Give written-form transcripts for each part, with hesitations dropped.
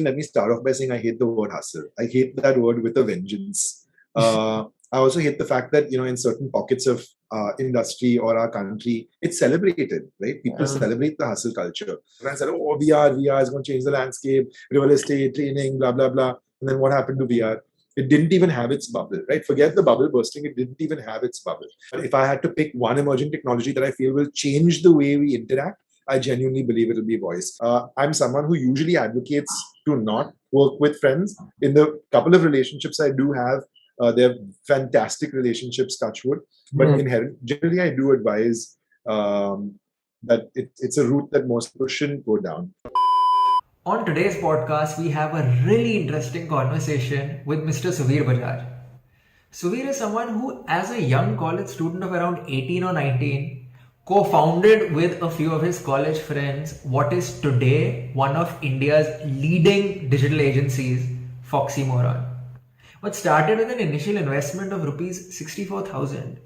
let me start off by saying I hate the word hustle. I hate that word with a vengeance. I also hate the fact that, in certain pockets of industry or our country, it's celebrated, right? People celebrate the hustle culture. And said, oh, VR is going to change the landscape, real estate, training, blah, blah, blah. And then what happened to VR? It didn't even have its bubble, right? Forget the bubble bursting. It didn't even have its bubble. But if I had to pick one emerging technology that I feel will change the way we interact, I genuinely believe it will be voice. I'm someone who usually advocates to not work with friends. In the couple of relationships I do have, they're fantastic relationships, touch wood. But generally, I do advise that it's a route that most people shouldn't go down. On today's podcast, we have a really interesting conversation with Mr. Suvir Bajaj. Suvir is someone who, as a young college student of around 18 or 19, co-founded with a few of his college friends what is today one of India's leading digital agencies, Foxy Moron. What started with an initial investment of rupees 64,000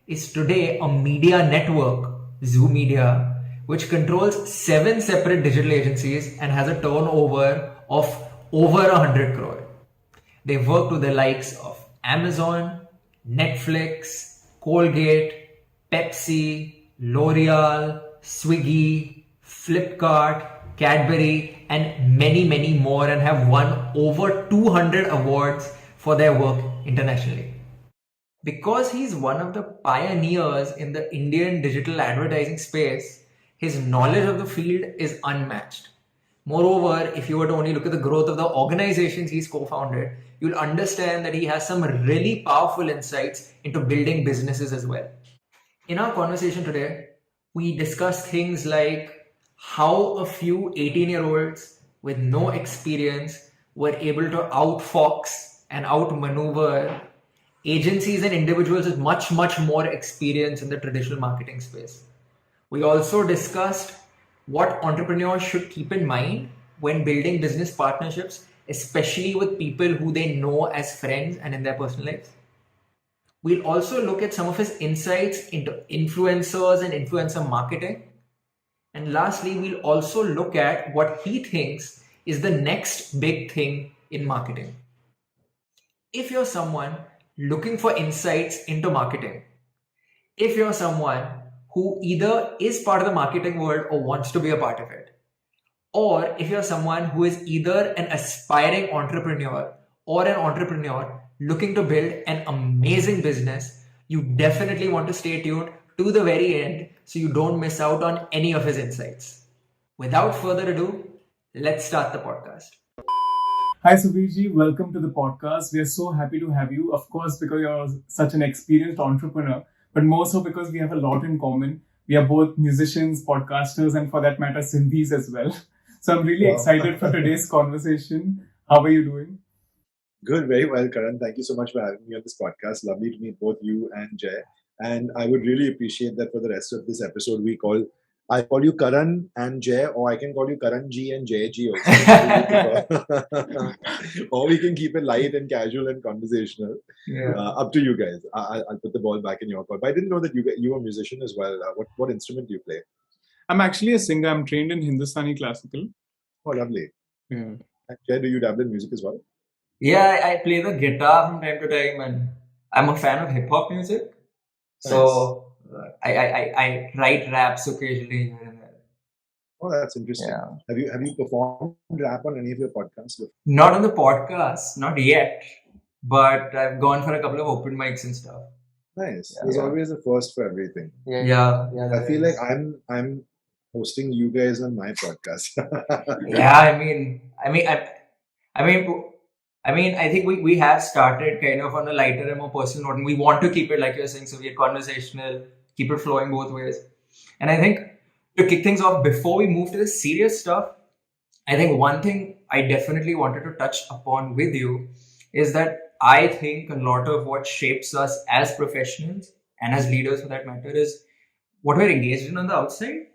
is today a media network, Zoo Media, which controls 7 separate digital agencies and has a turnover of over 100 crore. They work with the likes of Amazon, Netflix, Colgate, Pepsi, L'Oreal, Swiggy, Flipkart, Cadbury, and many, many more, and have won over 200 awards for their work internationally. Because he's one of the pioneers in the Indian digital advertising space, his knowledge of the field is unmatched. Moreover, if you were to only look at the growth of the organizations he's co-founded, you'll understand that he has some really powerful insights into building businesses as well. In our conversation today, we discuss things like how a few 18-year-olds with no experience were able to outfox and outmaneuver agencies and individuals with much, much more experience in the traditional marketing space. We also discussed what entrepreneurs should keep in mind when building business partnerships, especially with people who they know as friends and in their personal lives. We'll also look at some of his insights into influencers and influencer marketing. And lastly, we'll also look at what he thinks is the next big thing in marketing. If you're someone looking for insights into marketing, if you're someone who either is part of the marketing world or wants to be a part of it, or if you're someone who is either an aspiring entrepreneur or an entrepreneur looking to build an amazing business, you definitely want to stay tuned to the very end so you don't miss out on any of his insights. Without further ado, let's start the podcast. Hi Suvirji, welcome to the podcast. We are so happy to have you. Of course, because you're such an experienced entrepreneur, but more so because we have a lot in common. We are both musicians, podcasters, and for that matter, Sindhis as well. So I'm really excited for today's conversation. How are you doing? Good, very well, Karan. Thank you so much for having me on this podcast. Lovely to meet both you and Jay. And I would really appreciate that for the rest of this episode, I call you Karan and Jay, or I can call you Karan G and Jay G also. Or we can keep it light and casual and conversational. Yeah. Up to you guys. I'll put the ball back in your court. But I didn't know that you were a musician as well. What instrument do you play? I'm actually a singer. I'm trained in Hindustani classical. Oh, lovely. Yeah. And Jay, do you dabble in music as well? Yeah, I play the guitar from time to time, and I'm a fan of hip hop music. So I write raps occasionally here and there. Oh, that's interesting. Yeah. Have you performed rap on any of your podcasts? Not on the podcast, not yet, but I've gone for a couple of open mics and stuff. Nice. There's always a first for everything. Yeah. I feel like I'm hosting you guys on my podcast. Yeah, I mean, I think we have started kind of on a lighter and more personal note, and we want to keep it, like you're saying, so we're conversational, keep it flowing both ways. And I think to kick things off, before we move to the serious stuff, I think one thing I definitely wanted to touch upon with you is that I think a lot of what shapes us as professionals and as leaders for that matter is what we're engaged in on the outside.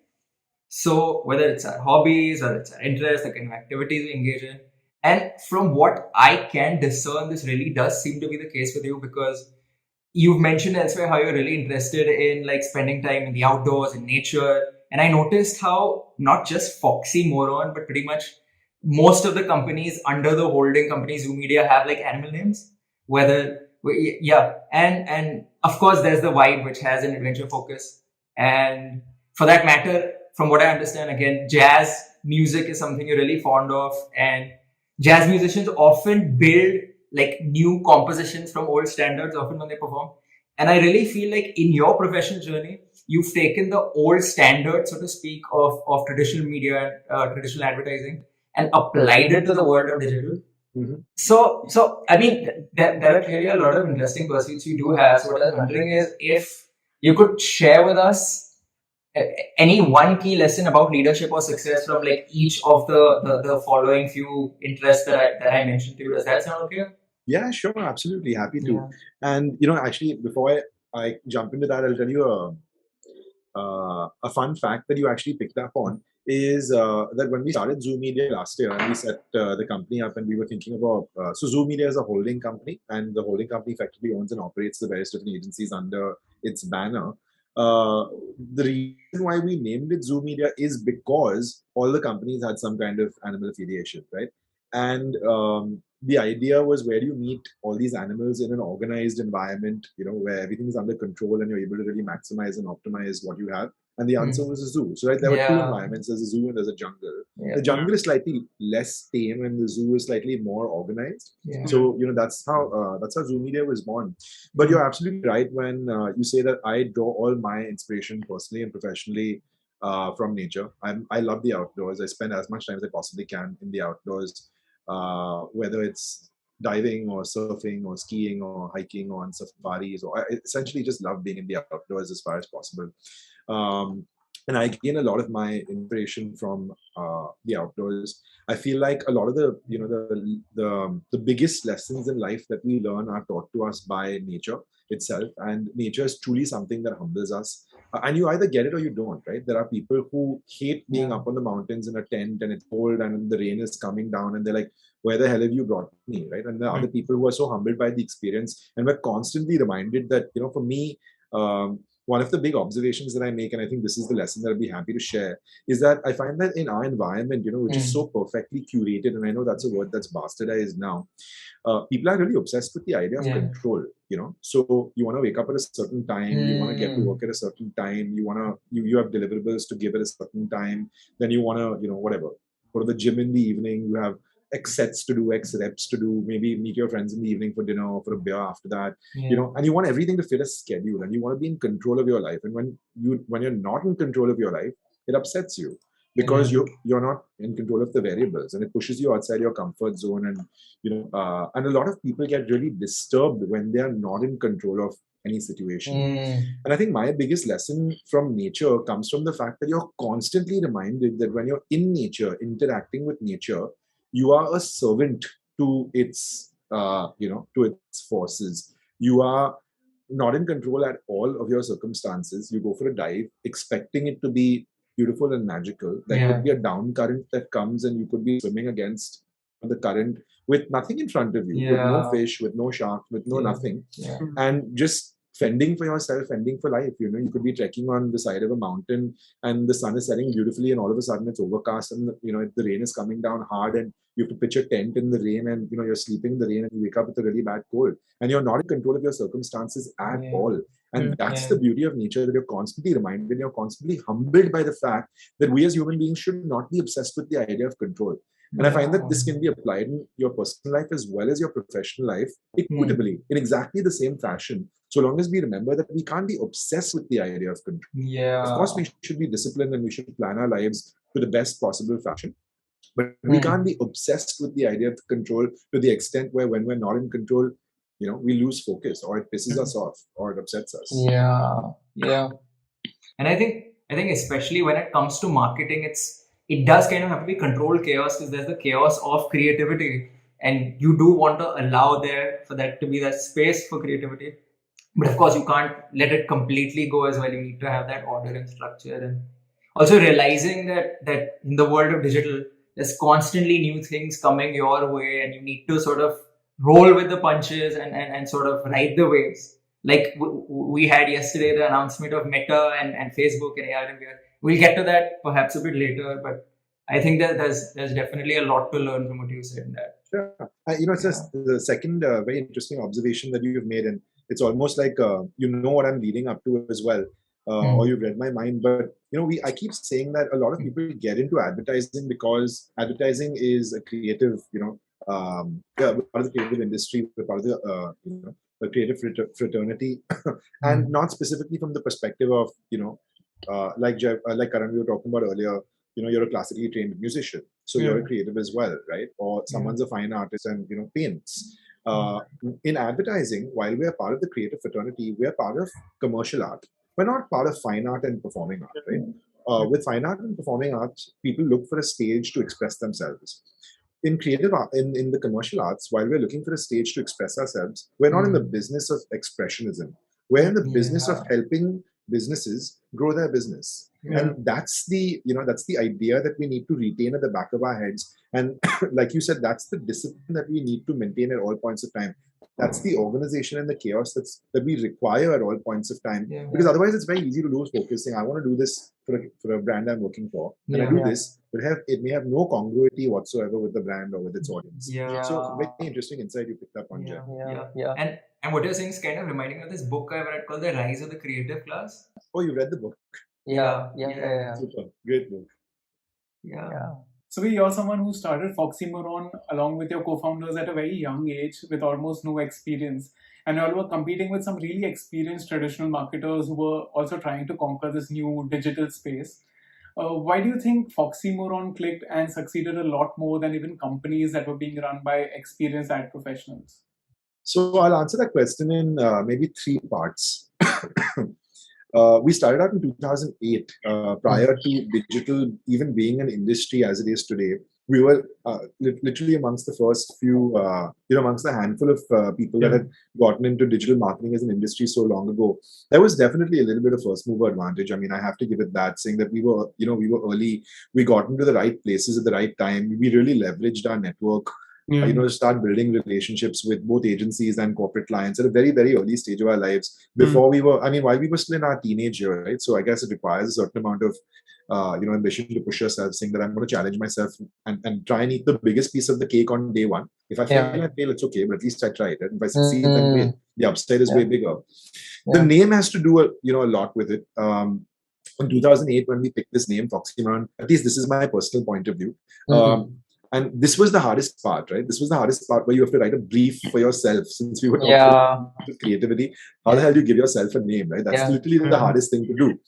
So whether it's our hobbies or it's our interests, the kind of activities we engage in. And from what I can discern, this really does seem to be the case with you, because you've mentioned elsewhere how you're really interested in like spending time in the outdoors, in nature. And I noticed how not just Foxy Moron, but pretty much most of the companies under the holding company Zoo Media have like animal names. And of course there's the Vibe, which has an adventure focus, and for that matter, from what I understand, again, jazz music is something you're really fond of, and jazz musicians often build like new compositions from old standards often when they perform. And I really feel like in your professional journey, you've taken the old standard, so to speak, of traditional media, traditional advertising, and applied it to the world of digital. Mhm. So I mean, there are clearly a lot of interesting pursuits you do have. So what I was wondering is if you could share with us any one key lesson about leadership or success from like each of the following few interests that I mentioned to you. Does that sound okay? Yeah, sure, absolutely happy to. Yeah. And actually, before I jump into that, I'll tell you a fun fact that you actually picked up on is that when we started Zoo Media last year and we set the company up and we were thinking about so Zoo Media is a holding company, and the holding company effectively owns and operates the various different agencies under its banner. The reason why we named it Zoo Media is because all the companies had some kind of animal affiliation, right? And the idea was, where do you meet all these animals in an organized environment, where everything is under control and you're able to really maximize and optimize what you have? And the answer was a zoo. So right, there were two environments. There's a zoo and there's a jungle. Yeah. The jungle is slightly less tame and the zoo is slightly more organized. Yeah. So that's how Zoo Media was born. But you're absolutely right when you say that I draw all my inspiration personally and professionally from nature. I love the outdoors. I spend as much time as I possibly can in the outdoors, whether it's diving or surfing or skiing or hiking or on safaris, or I essentially just love being in the outdoors as far as possible. And I gain a lot of my inspiration from the outdoors. I feel like a lot of the biggest lessons in life that we learn are taught to us by nature itself, and nature is truly something that humbles us. And you either get it or you don't, right? There are people who hate being up on the mountains in a tent and it's cold and the rain is coming down and they're like, where the hell have you brought me, right? And there are other people who are so humbled by the experience, and we're constantly reminded that, for me, one of the big observations that I make, and I think this is the lesson that I'd be happy to share, is that I find that in our environment, which is so perfectly curated, and I know that's a word that's bastardized now, people are really obsessed with the idea of control. So you want to wake up at a certain time, you want to get to work at a certain time, you have deliverables to give at a certain time, then you want to, whatever, go to the gym in the evening, you have X sets to do, X reps to do, maybe meet your friends in the evening for dinner or for a beer after that, and you want everything to fit a schedule and you want to be in control of your life. And when you're not in control of your life, it upsets you because you're not in control of the variables, and it pushes you outside your comfort zone. And and a lot of people get really disturbed when they are not in control of any situation. And I think my biggest lesson from nature comes from the fact that you're constantly reminded that when you're in nature, interacting with nature, you are a servant to its to its forces. You are not in control at all of your circumstances. You go for a dive expecting it to be beautiful and magical. There could be a down current that comes and you could be swimming against the current with nothing in front of you, with no fish, with no shark, with no nothing, and just fending for yourself, fending for life. You could be trekking on the side of a mountain and the sun is setting beautifully and all of a sudden it's overcast and the rain is coming down hard and you have to pitch a tent in the rain and you're sleeping in the rain and you wake up with a really bad cold and you're not in control of your circumstances at all. And that's the beauty of nature, that you're constantly reminded, you're constantly humbled by the fact that we as human beings should not be obsessed with the idea of control. And I find that this can be applied in your personal life as well as your professional life equitably, in exactly the same fashion, so long as we remember that we can't be obsessed with the idea of control. Of course, we should be disciplined and we should plan our lives to the best possible fashion. But we can't be obsessed with the idea of control to the extent where when we're not in control, we lose focus or it pisses us off or it upsets us. Yeah. And I think especially when it comes to marketing, it does kind of have to be controlled chaos, because there's the chaos of creativity and you do want to allow for that to be that space for creativity. But of course, you can't let it completely go as well. You need to have that order and structure, and also realizing that in the world of digital, there's constantly new things coming your way, and you need to sort of roll with the punches and sort of ride the waves. Like we had yesterday the announcement of Meta and Facebook and AR and VR. We'll get to that perhaps a bit later, but I think that there's definitely a lot to learn from what you said in that. Sure. It's just the second very interesting observation that you've made, and it's almost like you know what I'm leading up to as well, or you've read my mind. But I keep saying that a lot of people get into advertising because advertising is a creative, we're part of the creative industry, we're part of the creative fraternity, and not specifically from the perspective of like Karan we were talking about earlier. You're a classically trained musician, so you're a creative as well, right? Or someone's a fine artist and paints. In advertising, while we are part of the creative fraternity, we are part of commercial art. We're not part of fine art and performing art, right? With fine art and performing art, people look for a stage to express themselves. In creative art, in the commercial arts, while we're looking for a stage to express ourselves, we're not in the business of expressionism. We're in the business of helping businesses grow their business. And that's the idea that we need to retain at the back of our heads. And like you said, that's the discipline that we need to maintain at all points of time. That's the organization and the chaos that we require at all points of time. Because otherwise it's very easy to lose focus saying, I want to do this for a brand I'm working for. And I do this, but it may have no congruity whatsoever with the brand or with its audience. So very interesting insight you picked up on, Jeff. And what you're saying is kind of reminding me of this book I've read called The Rise of the Creative Class. Oh, you read the book? Yeah. Super. Great book. So you're someone who started Foxymoron along with your co-founders at a very young age with almost no experience. And you all were competing with some really experienced traditional marketers who were also trying to conquer this new digital space. Why do you think Foxymoron clicked and succeeded a lot more than even companies that were being run by experienced ad professionals? So I'll answer that question in maybe 3 parts. We started out in 2008, prior to digital even being an industry as it is today. We were literally amongst the first few, amongst the handful of people that had gotten into digital marketing as an industry so long ago. There was definitely a little bit of first mover advantage. I mean, I have to give it that, saying that we were early. We got into the right places at the right time. We really leveraged our network. Start building relationships with both agencies and corporate clients at a very, very early stage of our lives before while we were still in our teenage year, right? So I guess it requires a certain amount of, ambition to push yourself, saying that I'm going to challenge myself and try and eat the biggest piece of the cake on day one. If I fail, it's okay, but at least I tried it. If I succeed, then great. The upside is way bigger. The name has to do a lot with it. In 2008, when we picked this name, Foxymoron, at least this is my personal point of view. And this was the hardest part, right? This was the hardest part where you have to write a brief for yourself. Since we were talking about creativity, how the hell do you give yourself a name, right? That's literally the hardest thing to do.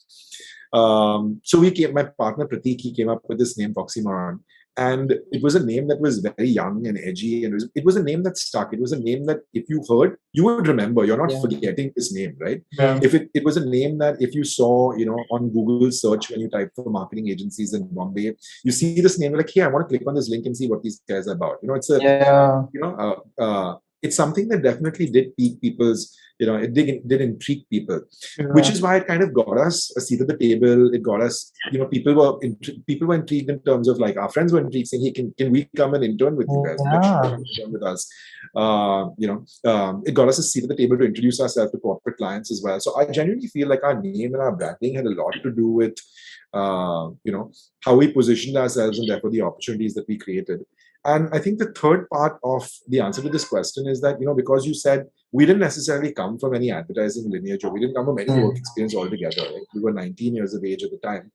So my partner Pratik, he came up with this name Foxymoron. And it was a name that was very young and edgy. And it was a name that stuck. It was a name that if you heard, you would remember. You're not forgetting this name, right? If it was a name that if you saw, on Google search, when you type for marketing agencies in Bombay, you see this name, you're like, hey, I want to click on this link and see what these guys are about. It's something that definitely did pique people's, it did intrigue people, which is why it kind of got us a seat at the table. It got us, people were intrigued in terms of like our friends were intrigued saying, hey, can we come and intern with you guys? Intern with us. It got us a seat at the table to introduce ourselves to corporate clients as well. So I genuinely feel like our name and our branding had a lot to do with, how we positioned ourselves and therefore the opportunities that we created. And I think the third part of the answer to this question is that, because you said we didn't necessarily come from any advertising lineage or we didn't come from any work experience altogether. Right? We were 19 years of age at the time.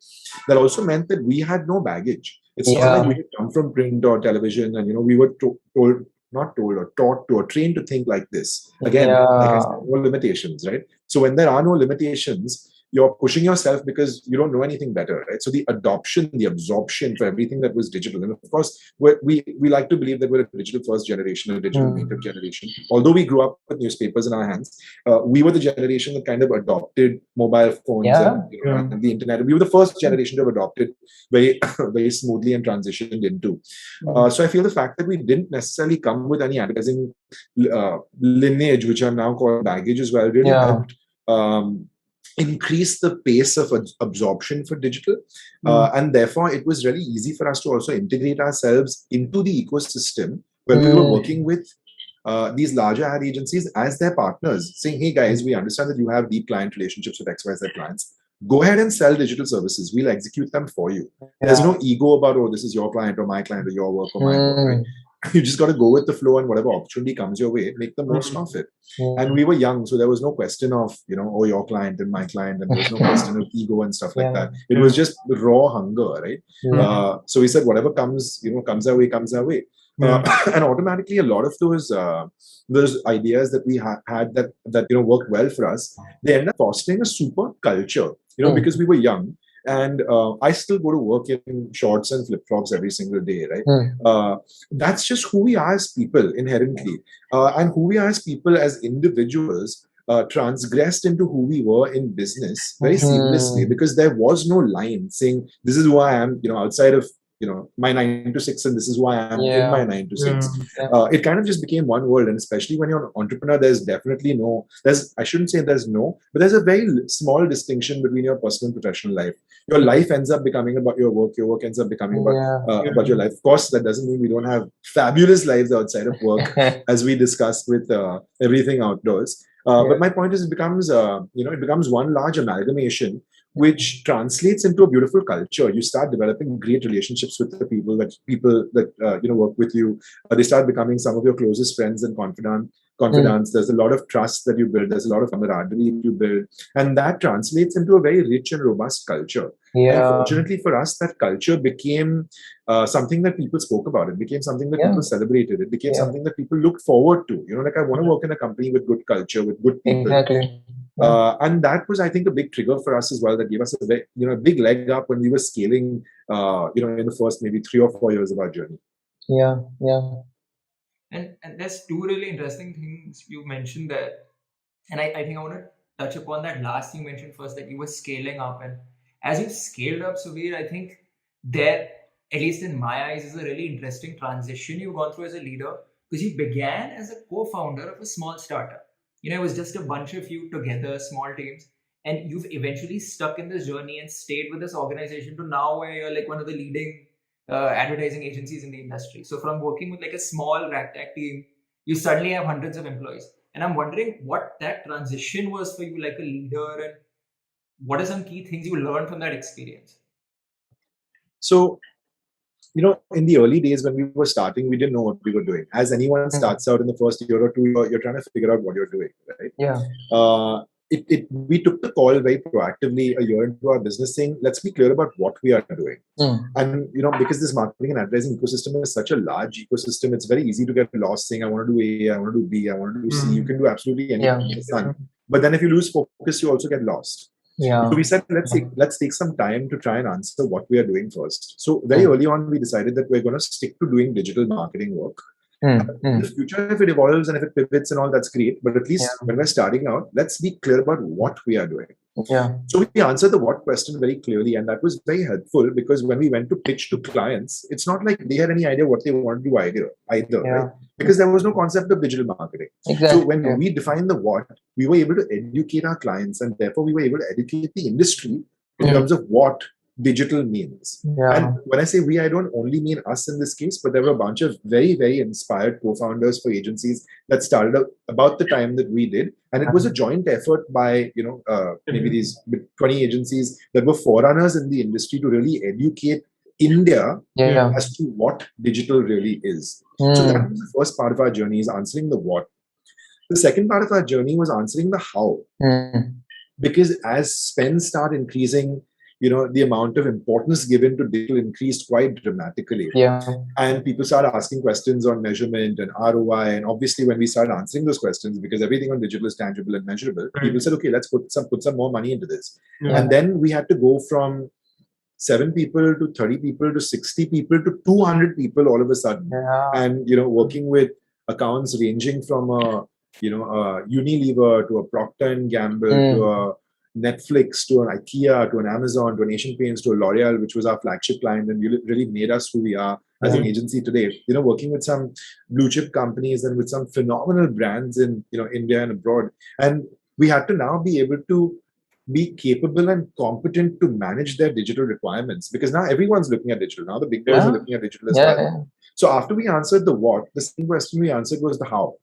That also meant that we had no baggage. It's not like we had come from print or television and, we were taught to or trained to think like this. Again, like I said, no limitations, right? So when there are no limitations, you're pushing yourself because you don't know anything better, right? So the absorption for everything that was digital. And of course, we like to believe that we're a digital first generation, a digital native generation. Although we grew up with newspapers in our hands, we were the generation that kind of adopted mobile phones and the internet. We were the first generation to have adopted very, very smoothly and transitioned into. So I feel the fact that we didn't necessarily come with any advertising lineage, which are now called baggage as well, really helped increase the pace of absorption for digital. And therefore, it was really easy for us to also integrate ourselves into the ecosystem where we were working with these larger ad agencies as their partners, saying, hey guys, we understand that you have deep client relationships with XYZ clients. go ahead and sell digital services. We'll execute them for you. There's no ego about, oh, this is your client or my client or your work or my work, right? You just got to go with the flow, and whatever opportunity comes your way, make the most of it. And we were young, so there was no question of, oh, your client and my client, and there was no question of ego and stuff like that. It was just raw hunger, right? So we said, whatever comes, comes our way, comes our way. And automatically, a lot of those ideas that we had that worked well for us, they end up fostering a super culture, because we were young. And I still go to work in shorts and flip-flops every single day, right? That's just who we are as people inherently. And who we are as people, as individuals, transgressed into who we were in business very seamlessly, because there was no line saying, this is who I am, outside of my 9 to 6, and this is why I'm in my 9 to 6. It kind of just became one world. And especially when you're an entrepreneur, there's definitely I shouldn't say there's but there's a very small distinction between your personal and professional life. Your life ends up becoming about your work ends up becoming about your life. Of course, that doesn't mean we don't have fabulous lives outside of work, as we discussed with everything outdoors. But my point is, it becomes one large amalgamation, which translates into a beautiful culture. You start developing great relationships with the people that work with you. They start becoming some of your closest friends and confidants. There's a lot of trust that you build. There's a lot of camaraderie you build, and that translates into a very rich and robust culture. And fortunately for us, that culture became something that people spoke about. It became something that people celebrated. It became something that people looked forward to. Like, I want to work in a company with good culture, with good people. Exactly. And that was, I think, a big trigger for us as well, that gave us a big leg up when we were scaling, in the first maybe 3 or 4 years of our journey. And there's two really interesting things you mentioned there. And I think I want to touch upon that last thing you mentioned first, that you were scaling up. And as you scaled up, Suvir, I think there, at least in my eyes, is a really interesting transition you've gone through as a leader, because you began as a co-founder of a small startup. It was just a bunch of you together, small teams, and you've eventually stuck in this journey and stayed with this organization to now where you're like one of the leading advertising agencies in the industry. So from working with like a small ragtag team, you suddenly have hundreds of employees. And I'm wondering what that transition was for you, like a leader, and what are some key things you learned from that experience? So, in the early days when we were starting, we didn't know what we were doing. As anyone starts out in the first year or two, you're trying to figure out what you're doing, right? We took the call very proactively a year into our business, saying, let's be clear about what we are doing. And, because this marketing and advertising ecosystem is such a large ecosystem, it's very easy to get lost saying, I want to do A, I want to do B, I want to do C. You can do absolutely anything under the sun. But then if you lose focus, you also get lost. So we said, let's take some time to try and answer what we are doing first. So very early on, we decided that we're going to stick to doing digital marketing work. In the future, if it evolves and if it pivots and all, that's great. But at least when we're starting out, let's be clear about what we are doing. So we answered the what question very clearly, and that was very helpful, because when we went to pitch to clients, it's not like they had any idea what they wanted to do either, right? Because there was no concept of digital marketing. So when we defined the what, we were able to educate our clients, and therefore we were able to educate the industry in terms of what digital means. And when I say we, I don't only mean us in this case, but there were a bunch of very, very inspired co-founders for agencies that started up about the time that we did. And it was a joint effort by, maybe these 20 agencies that were forerunners in the industry to really educate India as to what digital really is. So that was the first part of our journey, is answering the what. The second part of our journey was answering the how. Because as spends start increasing, the amount of importance given to digital increased quite dramatically. And people started asking questions on measurement and ROI. And obviously, when we started answering those questions, because everything on digital is tangible and measurable, people said, okay, let's put some more money into this. And then we had to go from 7 people to 30 people to 60 people to 200 people all of a sudden. And, working with accounts ranging from a Unilever to a Procter & Gamble to a Netflix to an IKEA to an Amazon to an Asian Paints to a L'Oreal, which was our flagship client and really made us who we are as an agency today. Working with some blue chip companies and with some phenomenal brands in India and abroad. And we had to now be able to be capable and competent to manage their digital requirements, because now everyone's looking at digital. Now the big boys are looking at digital as well. So after we answered the what, the second question we answered was the how.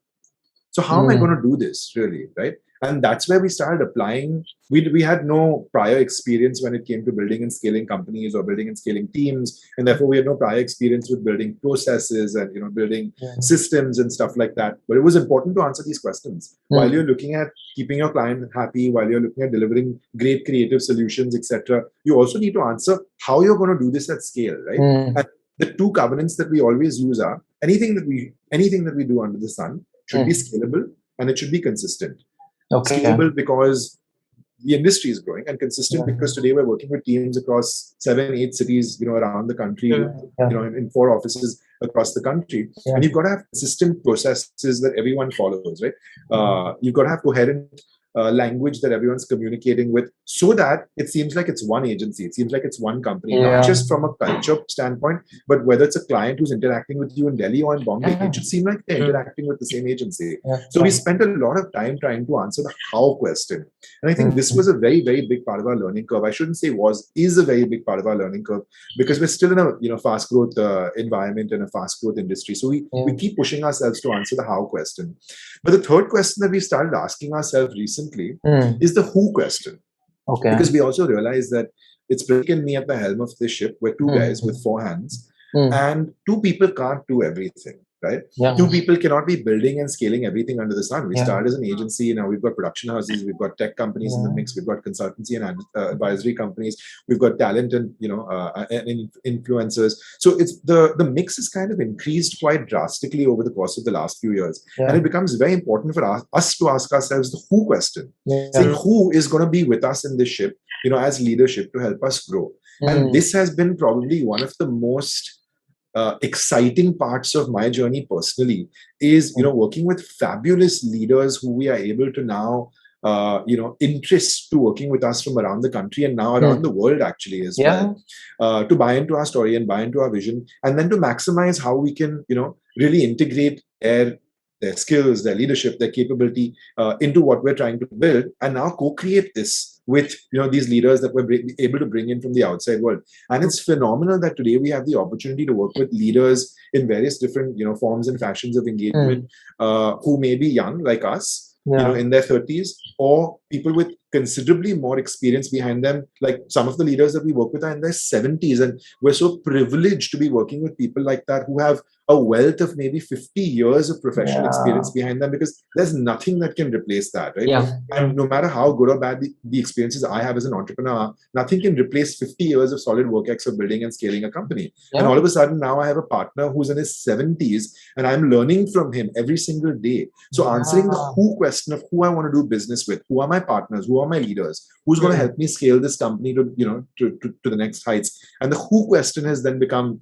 So how am I going to do this really, right? And that's where we started applying. We had no prior experience when it came to building and scaling companies or building and scaling teams, and therefore we had no prior experience with building processes and building systems and stuff like that. But it was important to answer these questions while you're looking at keeping your client happy, while you're looking at delivering great creative solutions, etc. You also need to answer how you're going to do this at scale, right? And the two covenants that we always use are anything that we do under the sun should be scalable and it should be consistent. Scalable because the industry is growing, and consistent because today we're working with teams across 7-8 cities, around the country, in 4 offices across the country. And you've got to have consistent processes that everyone follows, right? You've got to have coherent language that everyone's communicating with, so that it seems like it's one agency, it seems like it's one company, not just from a culture standpoint, but whether it's a client who's interacting with you in Delhi or in Bombay, it should seem like they're interacting with the same agency. So we spent a lot of time trying to answer the how question. And I think this was a very, very big part of our learning curve. I shouldn't say is a very big part of our learning curve, because we're still in a fast growth environment and a fast growth industry. So we keep pushing ourselves to answer the how question. But the third question that we started asking ourselves recently is the who question. Because we also realized that it's Pratik and me at the helm of this ship. We're 2 guys with 4 hands, and 2 people can't do everything, right? 2 people cannot be building and scaling everything under the sun. We started as an agency. Now we've got production houses, we've got tech companies in the mix, we've got consultancy and advisory companies, we've got talent and and influencers. So it's the mix has kind of increased quite drastically over the course of the last few years, and it becomes very important for us to ask ourselves the who question, saying who is going to be with us in this ship, as leadership to help us grow. And this has been probably one of the most exciting parts of my journey personally, is working with fabulous leaders who we are able to now interest to working with us from around the country and now around the world actually as well, to buy into our story and buy into our vision, and then to maximize how we can really integrate their skills, their leadership, their capability into what we're trying to build, and now co-create this with these leaders that we're able to bring in from the outside world. And it's phenomenal that today we have the opportunity to work with leaders in various different forms and fashions of engagement, who may be young like us, in their 30s, or people with considerably more experience behind them. Like some of the leaders that we work with are in their 70s, and we're so privileged to be working with people like that who have a wealth of maybe 50 years of professional experience behind them, because there's nothing that can replace that, right? And no matter how good or bad the experiences I have as an entrepreneur, nothing can replace 50 years of solid work X of building and scaling a company. And all of a sudden now I have a partner who's in his 70s, and I'm learning from him every single day. So answering the who question of who I want to do business with, who are my partners, who are my leaders, who's going to help me scale this company to the next heights, and the who question has then become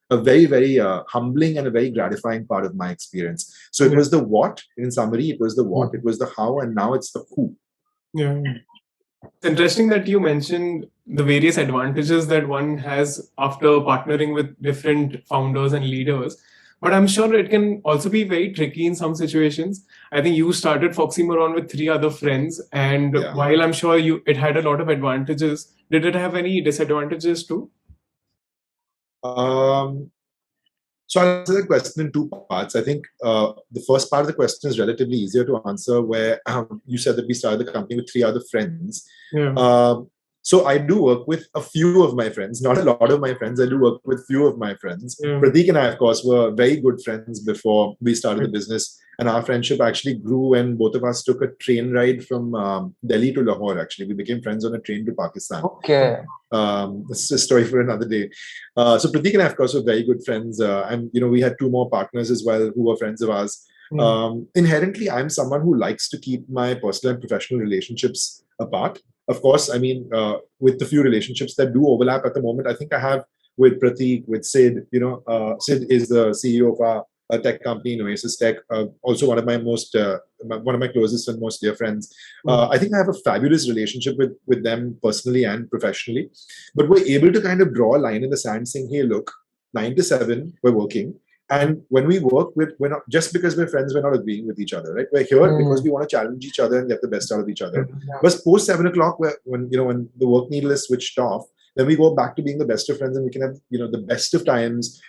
a very, very humbling and a very gratifying part of my experience. So it was the what, in summary, it was the what, it was the how, and now it's the who. It's interesting that you mentioned the various advantages that one has after partnering with different founders and leaders. But I'm sure it can also be very tricky in some situations. I think you started Foxymoron with 3 other friends, and while I'm sure it had a lot of advantages, did it have any disadvantages too? So I'll answer the question in 2 parts. I think the first part of the question is relatively easier to answer, where you said that we started the company with 3 other friends. So I do work with a few of my friends, not a lot of my friends. I do work with few of my friends. Pratik and I, of course, were very good friends before we started the business. And our friendship actually grew when both of us took a train ride from Delhi to Lahore, actually. We became friends on a train to Pakistan. This is a story for another day. So Pratik and I, of course, were very good friends. And, we had 2 more partners as well who were friends of ours. Inherently, I'm someone who likes to keep my personal and professional relationships apart. Of course, I mean, with the few relationships that do overlap at the moment, I think I have with Pratik, with Sid. Sid is the CEO of our tech company, Oasis Tech. Also, one of my closest and most dear friends. I think I have a fabulous relationship with them personally and professionally. But we're able to kind of draw a line in the sand, saying, "Hey, look, 9 to 7, we're working." And when we work we're not just because we're friends, we're not agreeing with each other, right? We're here because we want to challenge each other and get the best out of each other. But post 7 o'clock, when the work needle is switched off, then we go back to being the best of friends, and we can have the best of times,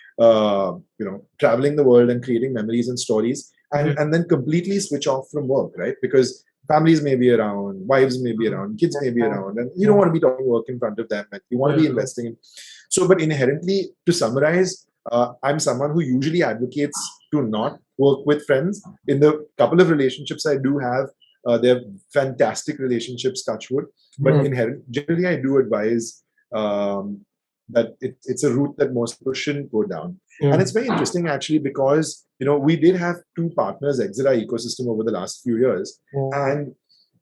traveling the world and creating memories and stories. and then completely switch off from work, right? Because families may be around, wives may be around, kids may be around, and you don't want to be talking work in front of them, and you want to be investing in. So, but inherently, to summarize, I'm someone who usually advocates to not work with friends. In the couple of relationships I do have, they're fantastic relationships, touch wood. But generally, I do advise that it's a route that most people shouldn't go down. And it's very interesting actually, because we did have two partners exit our ecosystem over the last few years. And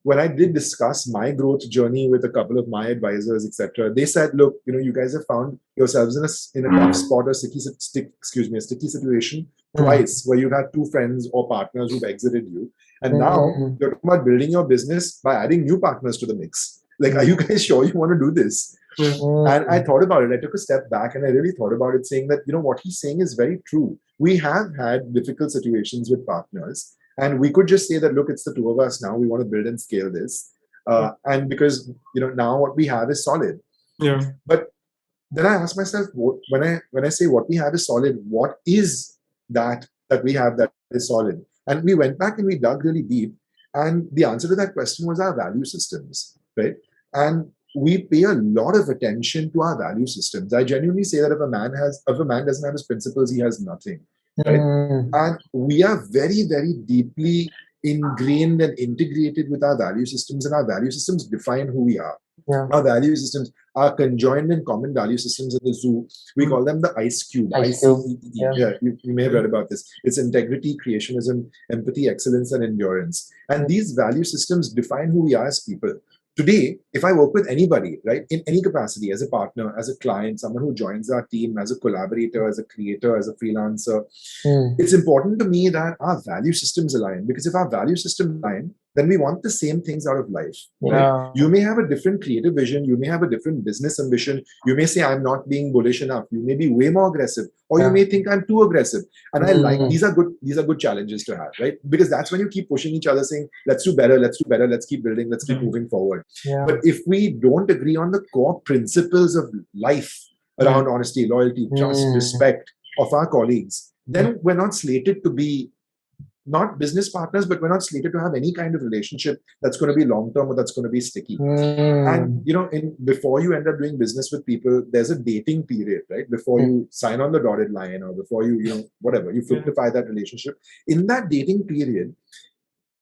when I did discuss my growth journey with a couple of my advisors, etc., they said, look, you guys have found yourselves in a tough spot, a sticky situation twice, where you've had two friends or partners who've exited you. And now you're talking about building your business by adding new partners to the mix. Like, are you guys sure you want to do this? And I thought about it. I took a step back and I really thought about it, saying that, what he's saying is very true. We have had difficult situations with partners, and we could just say that, look, it's the two of us now. We want to build and scale this. And because, now what we have is solid. Yeah. But then I asked myself, when I say what we have is solid, what is that we have that is solid? And we went back and we dug really deep. And the answer to that question was our value systems, right? And we pay a lot of attention to our value systems. I genuinely say that if a man doesn't have his principles, he has nothing, right? And we are very, very deeply ingrained and integrated with our value systems, and our value systems define who we are. Our value systems are conjoined and common value systems at the zoo. We call them the ICE Cube. Yeah, you may have read about this. It's integrity, creationism, empathy, excellence, and endurance. And these value systems define who we are as people. Today, if I work with anybody, right, in any capacity, as a partner, as a client, someone who joins our team, as a collaborator, as a creator, as a freelancer, it's important to me that our value systems align. Because if our value systems align, then we want the same things out of life. Right? You may have a different creative vision. You may have a different business ambition. You may say, I'm not being bullish enough. You may be way more aggressive. Or you may think I'm too aggressive. And I like, these are good challenges to have, right? Because that's when you keep pushing each other, saying, let's do better, let's keep building, let's keep moving forward. But if we don't agree on the core principles of life around honesty, loyalty, trust, respect of our colleagues, then we're not slated to be not business partners, but we're not slated to have any kind of relationship that's going to be long-term or that's going to be sticky. And, before you end up doing business with people, there's a dating period, right? Before you sign on the dotted line, or before you whatever, you fructify that relationship. In that dating period,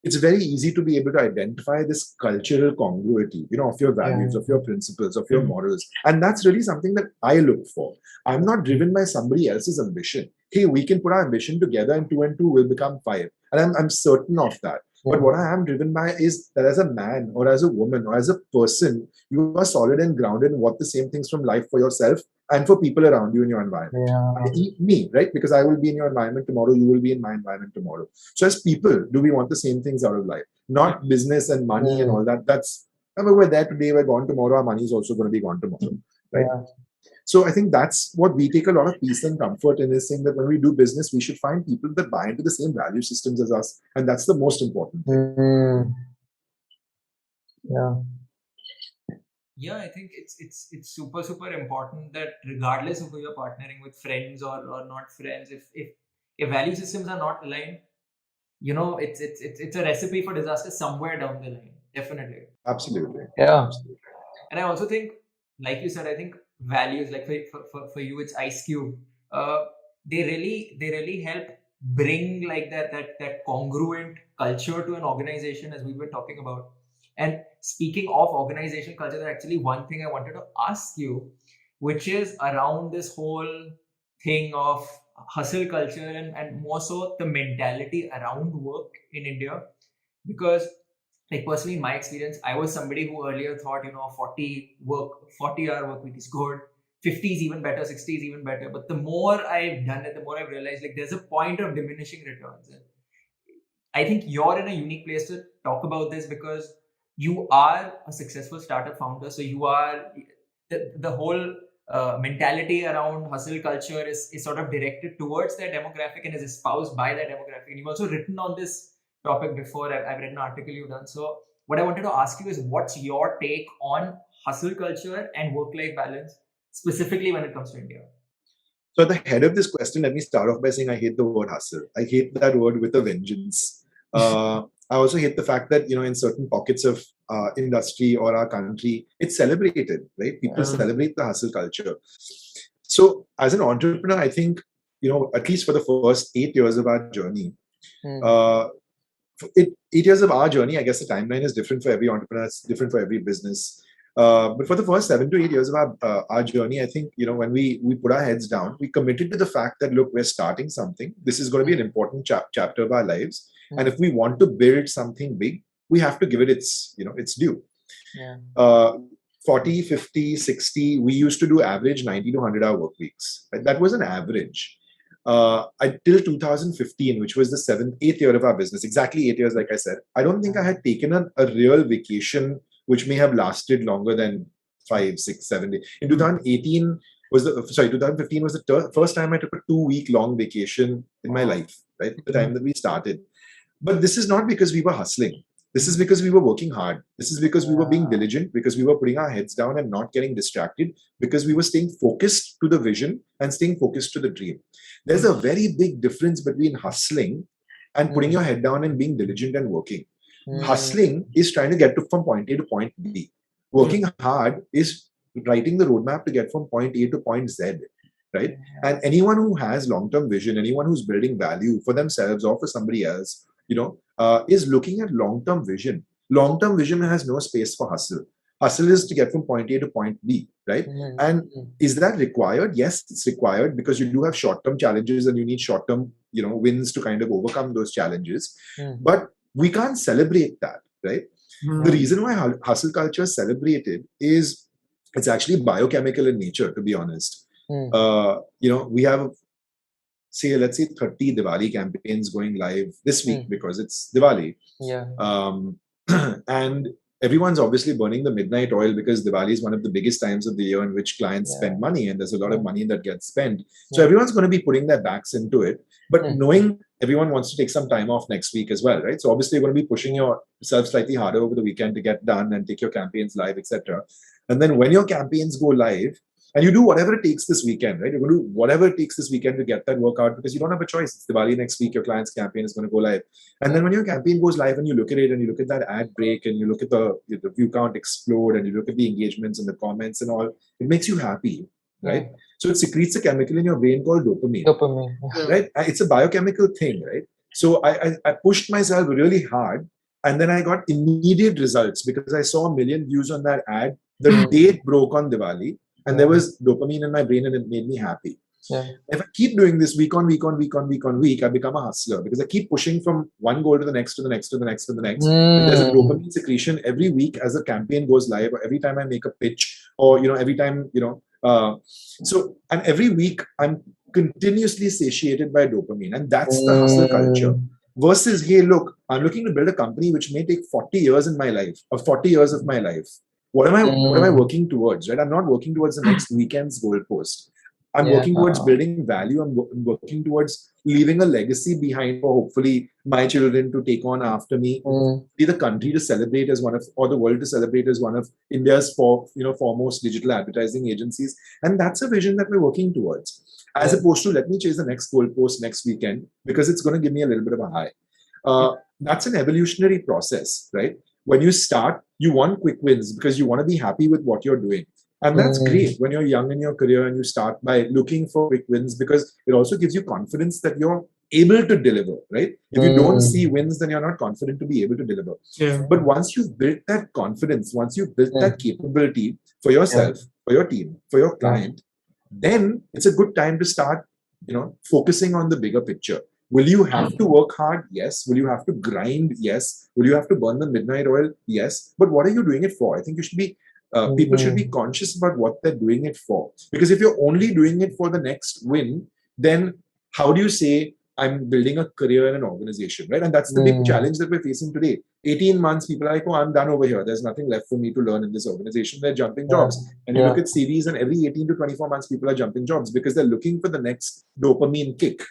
it's very easy to be able to identify this cultural congruity, of your values, of your principles, of your morals. And that's really something that I look for. I'm not driven by somebody else's ambition. Hey, we can put our ambition together and 2 and 2 will become 5. And I'm certain of that. But what I am driven by is that as a man or as a woman or as a person, you are solid and grounded and want the same things from life for yourself and for people around you in your environment. Me, right? Because I will be in your environment tomorrow, you will be in my environment tomorrow. So as people, do we want the same things out of life? Not business and money and all that. That's, we're there today, we're gone tomorrow, our money is also going to be gone tomorrow, right? So I think that's what we take a lot of peace and comfort in, is saying that when we do business, we should find people that buy into the same value systems as us. And that's the most important thing. Yeah, I think it's super, super important that regardless of who you're partnering with, friends or not friends, if value systems are not aligned, it's a recipe for disaster somewhere down the line. Definitely. Absolutely. Yeah. And I also think, like you said, I think values, like for you, it's ICE Cube. They really help bring like that congruent culture to an organization, as we've been talking about. And speaking of organizational culture, there's actually one thing I wanted to ask you, which is around this whole thing of hustle culture and more so the mentality around work in India. Because like personally, in my experience, I was somebody who earlier thought, 40-hour work week is good, 50 is even better, 60 is even better. But the more I've done it, the more I've realized like there's a point of diminishing returns. And I think you're in a unique place to talk about this because you are a successful startup founder. So you are the whole mentality around hustle culture is sort of directed towards that demographic and is espoused by that demographic. And you've also written on this topic before. I've read an article you've done. So what I wanted to ask you is, what's your take on hustle culture and work-life balance, specifically when it comes to India? So at the head of this question, let me start off by saying I hate the word hustle. I hate that word with a vengeance. I also hate the fact that, in certain pockets of industry or our country, it's celebrated, right? People celebrate the hustle culture. So as an entrepreneur, I think, at least for the first 8 years of our journey, uh, 8 years of our journey, I guess the timeline is different for every entrepreneur, it's different for every business. But for the first 7 to 8 years of our journey, I think, when we put our heads down, we committed to the fact that, look, we're starting something. This is going to be an important chapter of our lives. And if we want to build something big, we have to give it its due. Yeah. 40, 50, 60, we used to do average 90 to 100-hour work weeks. Right? That was an average. Until 2015, which was the 8th year of our business, exactly 8 years, like I said, I don't think I had taken a real vacation which may have lasted longer than 5, 6, 7 days. In 2015 was the first time I took a 2-week long vacation in my life, right? The time that we started. But this is not because we were hustling. This is because we were working hard. This is because we were being diligent, because we were putting our heads down and not getting distracted, because we were staying focused to the vision and staying focused to the dream. There's a very big difference between hustling and putting your head down and being diligent and working. Hustling is trying to get from point A to point B. Working hard is writing the roadmap to get from point A to point Z, right? And anyone who has long-term vision, anyone who's building value for themselves or for somebody else, is looking at long-term vision. Long-term vision has no space for hustle. Hustle is to get from point A to point B, right? And is that required? Yes, it's required, because you do have short-term challenges and you need short-term, wins to kind of overcome those challenges. But we can't celebrate that, right? The reason why hustle culture is celebrated is it's actually biochemical in nature, to be honest. We have, let's say 30 Diwali campaigns going live this week because it's Diwali. Yeah. And everyone's obviously burning the midnight oil because Diwali is one of the biggest times of the year in which clients spend money, and there's a lot of money that gets spent. So everyone's going to be putting their backs into it. But knowing everyone wants to take some time off next week as well, right? So obviously you're going to be pushing yourself slightly harder over the weekend to get done and take your campaigns live, etc. And then when your campaigns go live, and you do whatever it takes this weekend, right? You're going to do whatever it takes this weekend to get that work out, because you don't have a choice. It's Diwali next week, your client's campaign is going to go live. And then when your campaign goes live and you look at it and you look at that ad break and you look at the view count explode and you look at the engagements and the comments and all, it makes you happy, right? So it secretes a chemical in your brain called dopamine. Right? It's a biochemical thing, right? So I pushed myself really hard, and then I got immediate results because I saw 1 million views on that ad the day it broke on Diwali. And there was dopamine in my brain and it made me happy. If I keep doing this week on week, I become a hustler, because I keep pushing from one goal to the next, to the next, to the next, to the next. There's a dopamine secretion every week as a campaign goes live, or every time I make a pitch, or, every time, and every week I'm continuously satiated by dopamine. And that's the hustle culture. Versus, hey, look, I'm looking to build a company which may take 40 years in my life, or 40 years of my life. What am I working towards, right? I'm not working towards the next weekend's goalpost. I'm working towards building value. I'm working towards leaving a legacy behind for hopefully my children to take on after me. Be the country to celebrate as one of, or the world to celebrate as one of India's foremost digital advertising agencies. And that's a vision that we're working towards. As opposed to, let me chase the next goalpost next weekend because it's going to give me a little bit of a high. That's an evolutionary process, right? When you start, you want quick wins because you want to be happy with what you're doing. And that's great when you're young in your career and you start by looking for quick wins, because it also gives you confidence that you're able to deliver, right? If you don't see wins, then you're not confident to be able to deliver. But once you've built that confidence, once you've built that capability for yourself, for your team, for your client, then it's a good time to start, focusing on the bigger picture. Will you have to work hard? Yes. Will you have to grind? Yes. Will you have to burn the midnight oil? Yes. But what are you doing it for? I think you should be, people should be conscious about what they're doing it for. Because if you're only doing it for the next win, then how do you say, I'm building a career in an organization, right? And that's the big challenge that we're facing today. 18 months, people are like, oh, I'm done over here. There's nothing left for me to learn in this organization. They're jumping jobs. And you look at CVs, and every 18 to 24 months, people are jumping jobs because they're looking for the next dopamine kick.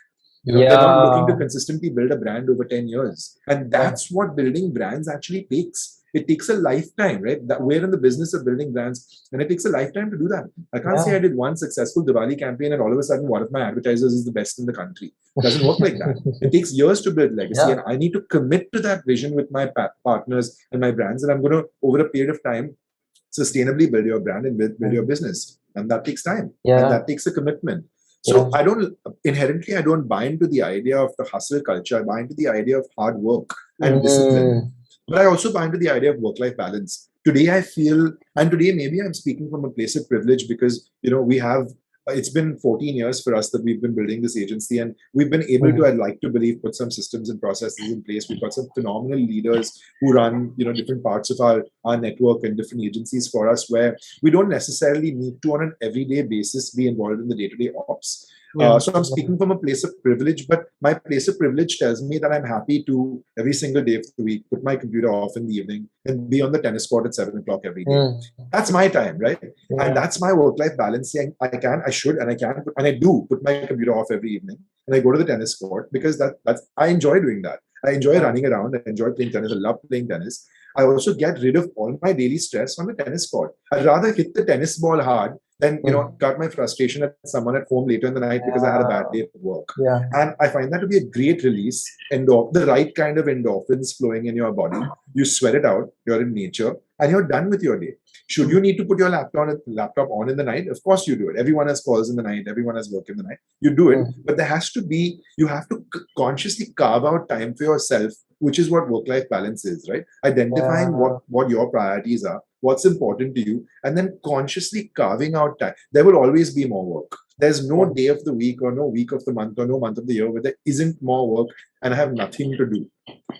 They're not looking to consistently build a brand over 10 years. And that's what building brands actually takes. It takes a lifetime, right? That we're in the business of building brands, and it takes a lifetime to do that. I can't say I did one successful Diwali campaign and all of a sudden one of my advertisers is the best in the country. It doesn't work like that. It takes years to build legacy, and I need to commit to that vision with my partners and my brands, and I'm going to, over a period of time, sustainably build your brand and build your business, and that takes time, and that takes a commitment. So I don't buy into the idea of the hustle culture. I buy into the idea of hard work and discipline. But I also buy into the idea of work-life balance. Today I feel, and today maybe I'm speaking from a place of privilege because, we have, it's been 14 years for us that we've been building this agency, and we've been able to, I'd like to believe, put some systems and processes in place. We've got some phenomenal leaders who run, different parts of our network and different agencies for us, where we don't necessarily need to, on an everyday basis, be involved in the day-to-day ops. So I'm speaking from a place of privilege, but my place of privilege tells me that I'm happy to, every single day of the week, put my computer off in the evening and be on the tennis court at 7 o'clock every day. That's my time, right? And that's my work-life balance. I should, and I do put my computer off every evening, and I go to the tennis court because I enjoy doing that. I enjoy running around. I enjoy playing tennis. I love playing tennis. I also get rid of all my daily stress on the tennis court. I'd rather hit the tennis ball hard than, cut my frustration at someone at home later in the night because I had a bad day at work. And I find that to be a great release, the right kind of endorphins flowing in your body. You sweat it out, you're in nature, and you're done with your day. Should you need to put your laptop on in the night? Of course you do it. Everyone has calls in the night. Everyone has work in the night. You do it. But there has to be, you have to consciously carve out time for yourself, which is what work-life balance is, right? Identifying what your priorities are, what's important to you, and then consciously carving out time. There will always be more work. There's no day of the week or no week of the month or no month of the year where there isn't more work and I have nothing to do.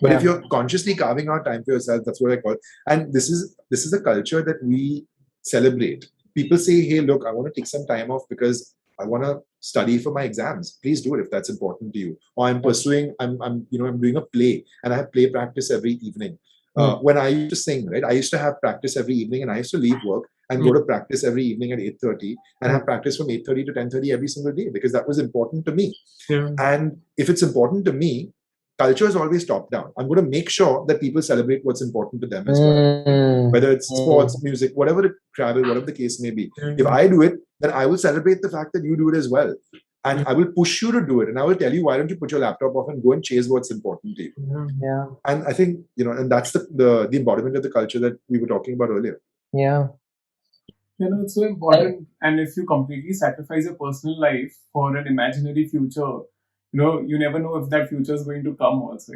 But if you're consciously carving out time for yourself, that's what I call it. And this is a culture that we celebrate. People say, hey, look, I want to take some time off because I want to study for my exams. Please do it if that's important to you. Or I'm doing a play and I have play practice every evening. When I used to sing, right, I used to have practice every evening, and I used to leave work and go to practice every evening at 8:30 and have practice from 8:30 to 10:30 every single day because that was important to me. And if it's important to me, culture is always top down. I'm going to make sure that people celebrate what's important to them as well. Whether it's sports, music, whatever, travel, whatever the case may be. If I do it, then I will celebrate the fact that you do it as well. And I will push you to do it. And I will tell you, why don't you put your laptop off and go and chase what's important to you? And I think, and that's the embodiment of the culture that we were talking about earlier. It's so important. And if you completely sacrifice your personal life for an imaginary future, you never know if that future is going to come also,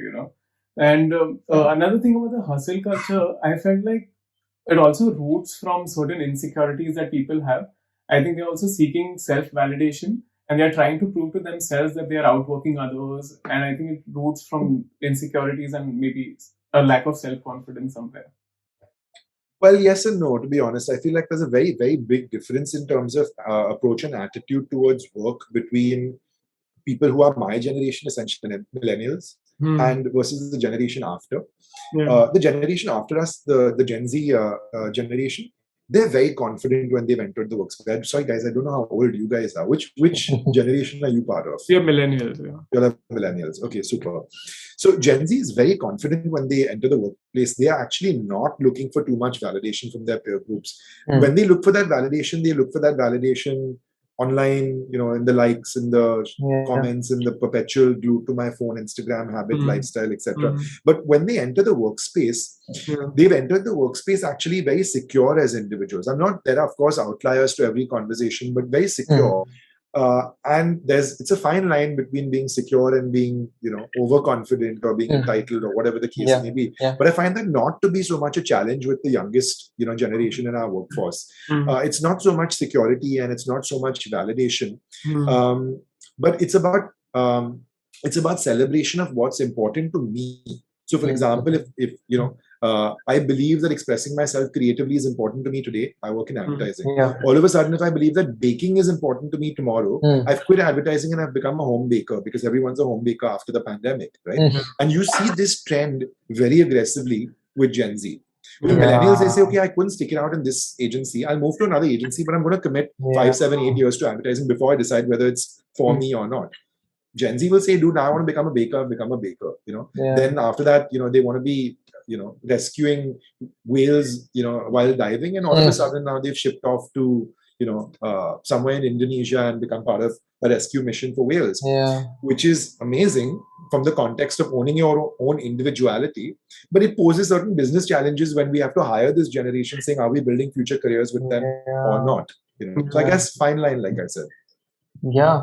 And another thing about the hustle culture, I felt like it also roots from certain insecurities that people have. I think they're also seeking self-validation, and they're trying to prove to themselves that they are outworking others. And I think it roots from insecurities and maybe a lack of self-confidence somewhere. Well, yes and no, to be honest. I feel like there's a very, very big difference in terms of approach and attitude towards work between people who are my generation, essentially millennials, and versus the generation after. The generation after us, the Gen Z generation, they're very confident when they've entered the workspace. Sorry, guys, I don't know how old you guys are. Which generation are you part of? You're millennials. You're millennials. Okay, super. So Gen Z is very confident when they enter the workplace. They are actually not looking for too much validation from their peer groups. When they look for that validation online, in the likes, in the comments, in the perpetual glued to my phone, Instagram habit, lifestyle, etc. But when they enter the workspace, they've entered the workspace actually very secure as individuals. There are of course outliers to every conversation, but very secure. And it's a fine line between being secure and being, overconfident or being entitled or whatever the case may be. But I find that not to be so much a challenge with the youngest, generation in our workforce. It's not so much security and it's not so much validation, but it's about celebration of what's important to me. So, for example, if I believe that expressing myself creatively is important to me today, I work in advertising. All of a sudden, if I believe that baking is important to me tomorrow, I've quit advertising and I've become a home baker because everyone's a home baker after the pandemic, right? And you see this trend very aggressively with Gen Z. With millennials, they say, okay, I couldn't stick it out in this agency. I'll move to another agency, but I'm going to commit 5, 7, 8 years to advertising before I decide whether it's for me or not. Gen Z will say, dude, I want to become a baker, become a baker, you know. Yeah. Then after that, you know, they want to be, you know, rescuing whales, you know, while diving. And all of a sudden now they've shipped off to, you know, somewhere in Indonesia and become part of a rescue mission for whales, Yeah. which is amazing from the context of owning your own individuality. But it poses certain business challenges when we have to hire this generation, saying, are we building future careers with them or not? You know, so I guess fine line, like I said. Yeah.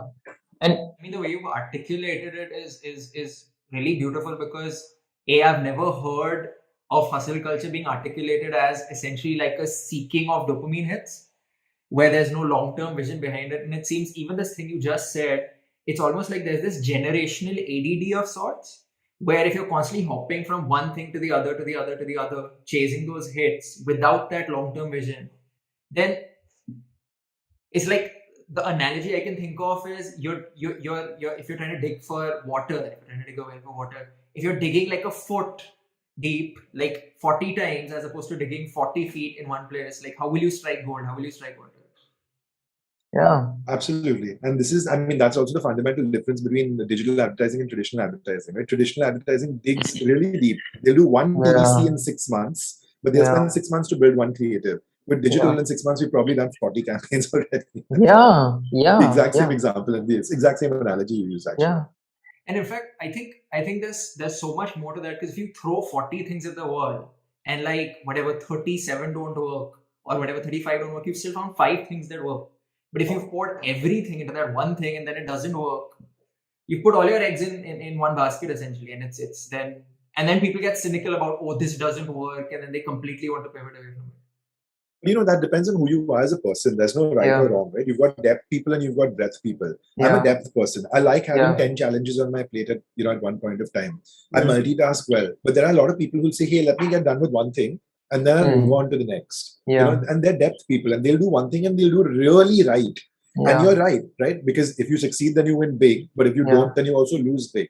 And I mean, the way you've articulated it is really beautiful because I've never heard of hustle culture being articulated as essentially like a seeking of dopamine hits, where there's no long-term vision behind it. And it seems even this thing you just said, it's almost like there's this generational ADD of sorts, where if you're constantly hopping from one thing to the other, to the other, to the other, chasing those hits without that long-term vision, then it's like the analogy I can think of is you're if you're trying to dig for water, if you're trying to dig a well for water, if you're digging like a foot deep, like 40 times, as opposed to digging 40 feet in one place, like how will you strike gold? How will you strike water? yeah. Absolutely. And this is, I mean, that's also the fundamental difference between the digital advertising and traditional advertising, right? Traditional advertising digs really deep. They'll do one PDC in 6 months, but they'll spend 6 months to build one creative. With digital in 6 months, we've probably done 40 campaigns already. Yeah. The exact same example and the exact same analogy you use, actually. Yeah. And in fact, I think there's so much more to that, because if you throw 40 things at the wall and like whatever 37 don't work or whatever 35 don't work, you've still found 5 things that work. But if you've poured everything into that one thing and then it doesn't work, you put all your eggs in one basket essentially, and it's then people get cynical about, oh, this doesn't work, and then they completely want to pivot away from it. You know, that depends on who you are as a person. There's no right or wrong, right? You've got depth people and you've got breadth people. I'm a depth person. I like having 10 challenges on my plate at one point of time. I multitask well. But there are a lot of people who say, hey, let me get done with one thing and then I'll move on to the next. You know, and they're depth people and they'll do one thing and they'll do really right. And you're right? Because if you succeed, then you win big. But if you don't, then you also lose big.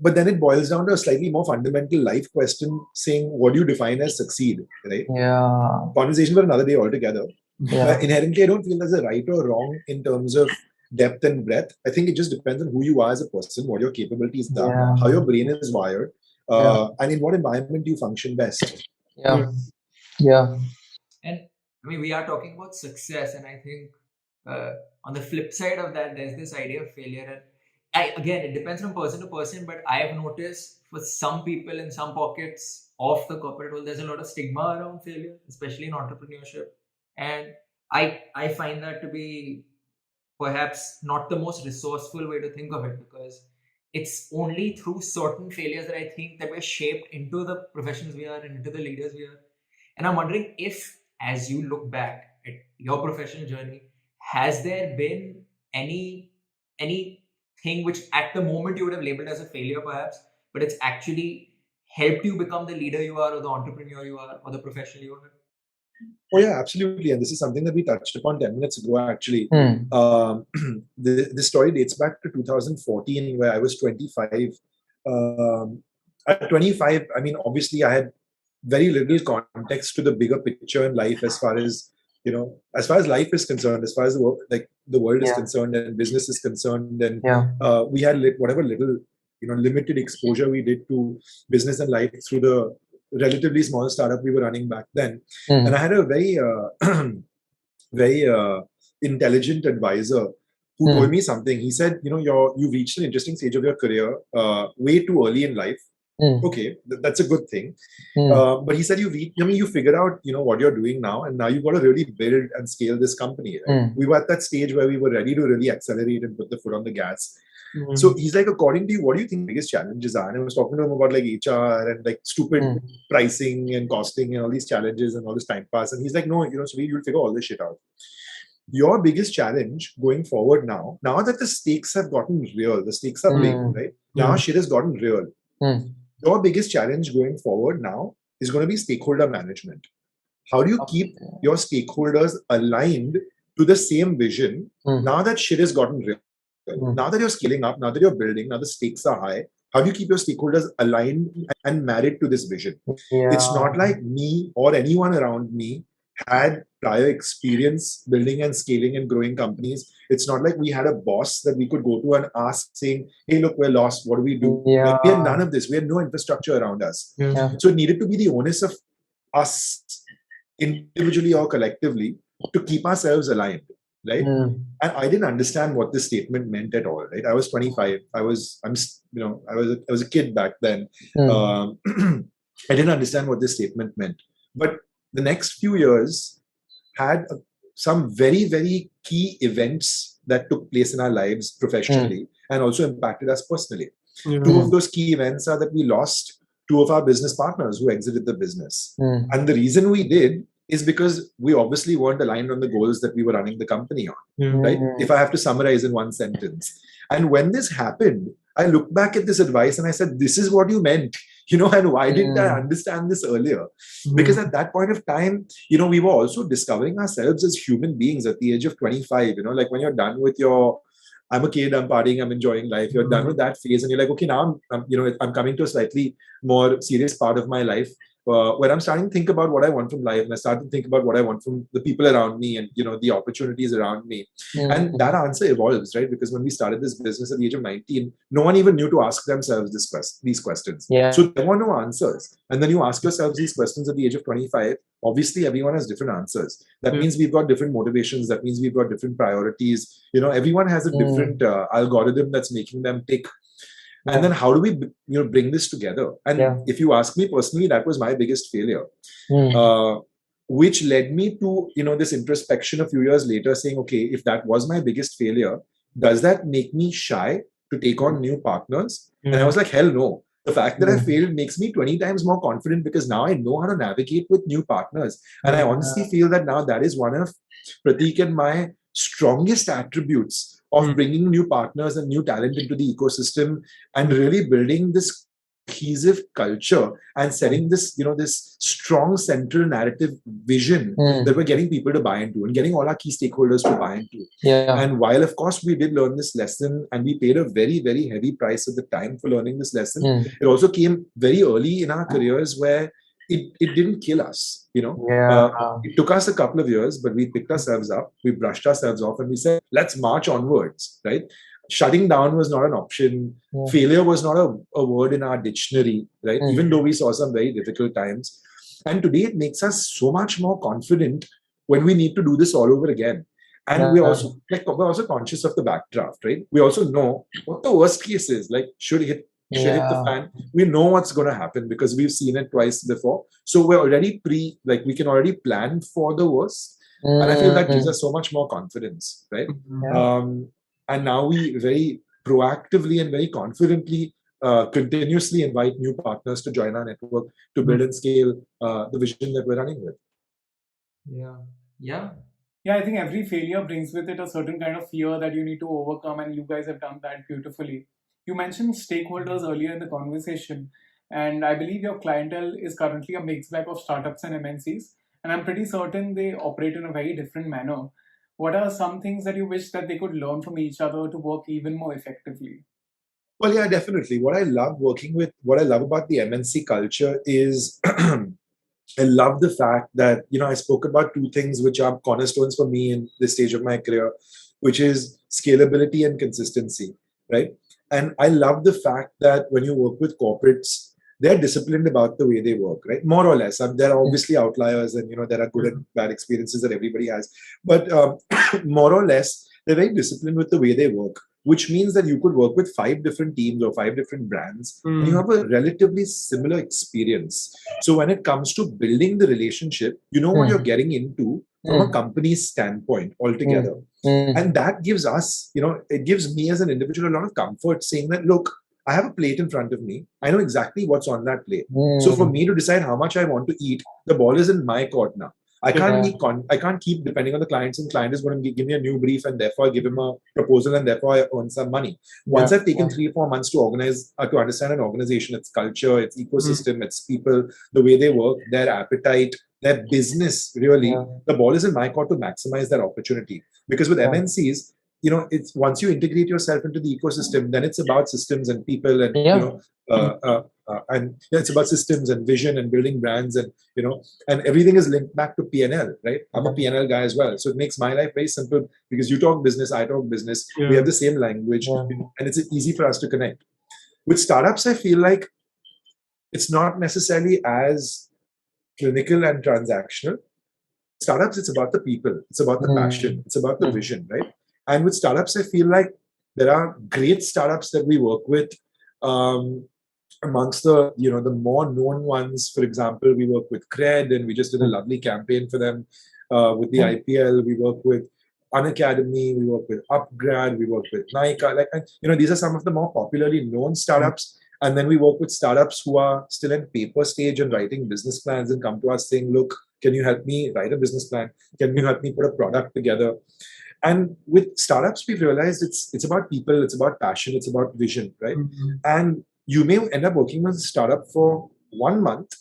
But then it boils down to a slightly more fundamental life question, saying, what do you define as succeed, right? Yeah. Conversation for another day altogether. Inherently, I don't feel there's a right or wrong in terms of depth and breadth. I think it just depends on who you are as a person, what your capabilities are, how your brain is wired, and in what environment you function best. Yeah. And I mean, we are talking about success, and I think on the flip side of that, there's this idea of failure. And again, it depends from person to person, but I have noticed for some people in some pockets of the corporate world, there's a lot of stigma around failure, especially in entrepreneurship. And I find that to be perhaps not the most resourceful way to think of it, because it's only through certain failures that I think that we're shaped into the professions we are and into the leaders we are. And I'm wondering if, as you look back at your professional journey, has there been any thing which at the moment you would have labeled as a failure perhaps, but it's actually helped you become the leader you are, or the entrepreneur you are, or the professional you are? Oh yeah, absolutely. And this is something that we touched upon 10 minutes ago, actually. The story dates back to 2014, where I was 25. At 25, I mean, obviously I had very little context to the bigger picture in life as far as life is concerned, as far as the world is concerned and business is concerned. And we had whatever little, limited exposure we did to business and life through the relatively small startup we were running back then. And I had a very intelligent advisor who told me something. He said, you've reached an interesting stage of your career way too early in life. Okay, that's a good thing. But he said, you figured out, what you're doing now, and now you've got to really build and scale this company. Right? We were at that stage where we were ready to really accelerate and put the foot on the gas. So he's like, according to you, what do you think the biggest challenges are? And I was talking to him about like HR and like stupid pricing and costing and all these challenges and all this time pass. And he's like, no, so you'll figure all this shit out. Your biggest challenge going forward now that the stakes have gotten real, the stakes are big, right? Now shit has gotten real. Your biggest challenge going forward now is going to be stakeholder management. How do you keep your stakeholders aligned to the same vision now that shit has gotten real? Now that you're scaling up, now that you're building, now the stakes are high, how do you keep your stakeholders aligned and married to this vision? It's not like me or anyone around me had prior experience building and scaling and growing companies. It's not like we had a boss that we could go to and ask, saying, "Hey, look, we're lost. What do we do?" Yeah. Like, we had none of this. We had no infrastructure around us. Yeah. So it needed to be the onus of us, individually or collectively, to keep ourselves aligned, right? Mm. And I didn't understand what this statement meant at all, right? I was 25. I was a kid back then. Mm. I didn't understand what this statement meant. But the next few years had some very, very key events that took place in our lives professionally and also impacted us personally. Two of those key events are that we lost two of our business partners who exited the business. And the reason we did is because we obviously weren't aligned on the goals that we were running the company on, right? If I have to summarize in one sentence. And when this happened, I looked back at this advice and I said, this is what you meant, and why didn't I understand this earlier? Because at that point of time, we were also discovering ourselves as human beings at the age of 25, like when you're done with your, I'm a kid, I'm partying, I'm enjoying life. You're done with that phase, and you're like, okay, now I'm coming to a slightly more serious part of my life where I'm starting to think about what I want from life, and I start to think about what I want from the people around me, and the opportunities around me. And that answer evolves, right? Because when we started this business at the age of 19, no one even knew to ask themselves these questions. Yeah. So there were no answers. And then you ask yourselves these questions at the age of 25. Obviously, everyone has different answers. That means we've got different motivations. That means we've got different priorities. Everyone has a different algorithm that's making them tick. And then how do we bring this together? And if you ask me personally, that was my biggest failure, which led me to this introspection a few years later, saying, okay, if that was my biggest failure, does that make me shy to take on new partners? And I was like, hell no. The fact that I failed makes me 20 times more confident, because now I know how to navigate with new partners. And I honestly feel that now that is one of Pratik and my strongest attributes of bringing new partners and new talent into the ecosystem, and really building this cohesive culture and setting this, this strong central narrative vision that we're getting people to buy into and getting all our key stakeholders to buy into. And while, of course, we did learn this lesson, and we paid a very, very heavy price at the time for learning this lesson, it also came very early in our careers where it didn't kill us, it took us a couple of years, but we picked ourselves up, we brushed ourselves off, and we said, let's march onwards, right? Shutting down was not an option. Failure was not a word in our dictionary, right? Even though we saw some very difficult times. And today it makes us so much more confident when we need to do this all over again. And we're also conscious of the backdraft, right? We also know what the worst case is, like should hit the fan. We know what's going to happen because we've seen it twice before. So we're already we can already plan for the worst. And I feel that gives us so much more confidence, right? And now we very proactively and very confidently continuously invite new partners to join our network to build and scale the vision that we're running with. Yeah, I think every failure brings with it a certain kind of fear that you need to overcome, and you guys have done that beautifully. You mentioned stakeholders earlier in the conversation, and I believe your clientele is currently a mixed bag of startups and MNCs, and I'm pretty certain they operate in a very different manner. What are some things that you wish that they could learn from each other to work even more effectively? Well, yeah, definitely. What I love about the MNC culture is I love the fact that, I spoke about two things which are cornerstones for me in this stage of my career, which is scalability and consistency, right? And I love the fact that when you work with corporates, they're disciplined about the way they work, right? More or less. There are obviously outliers, and, there are good and bad experiences that everybody has. But more or less, they're very disciplined with the way they work, which means that you could work with 5 different teams or 5 different brands, and you have a relatively similar experience. So when it comes to building the relationship, you know what you're getting into from a company's standpoint altogether. And that gives us, it gives me as an individual a lot of comfort, saying that, look, I have a plate in front of me. I know exactly what's on that plate. So for me to decide how much I want to eat, the ball is in my court now. I can't keep depending on the clients, and client is going to give me a new brief, and therefore I give him a proposal, and therefore I earn some money. Once I've taken 3 or 4 months to understand an organization, its culture, its ecosystem, its people, the way they work, their appetite, their business, really, the ball is in my court to maximize that opportunity. Because with MNCs, it's once you integrate yourself into the ecosystem, then it's about systems and people, and Yeah. it's about systems and vision and building brands, and and everything is linked back to P&L, right? I'm a P&L guy as well, so it makes my life very simple because you talk business, I talk business, we have the same language, Yeah. and it's easy for us to connect. With startups, I feel like it's not necessarily as clinical and transactional. Startups, it's about the people, it's about the passion, it's about the vision, right? And with startups, I feel like there are great startups that we work with. Amongst the the more known ones, for example, we work with Cred, and we just did a lovely campaign for them. With the IPL, we work with Unacademy, we work with Upgrad, we work with Nykaa. These are some of the more popularly known startups. And then we work with startups who are still in paper stage and writing business plans and come to us saying, look, can you help me write a business plan? Can you help me put a product together? And with startups, we've realized it's about people, it's about passion, it's about vision, right? And you may end up working with a startup for 1 month,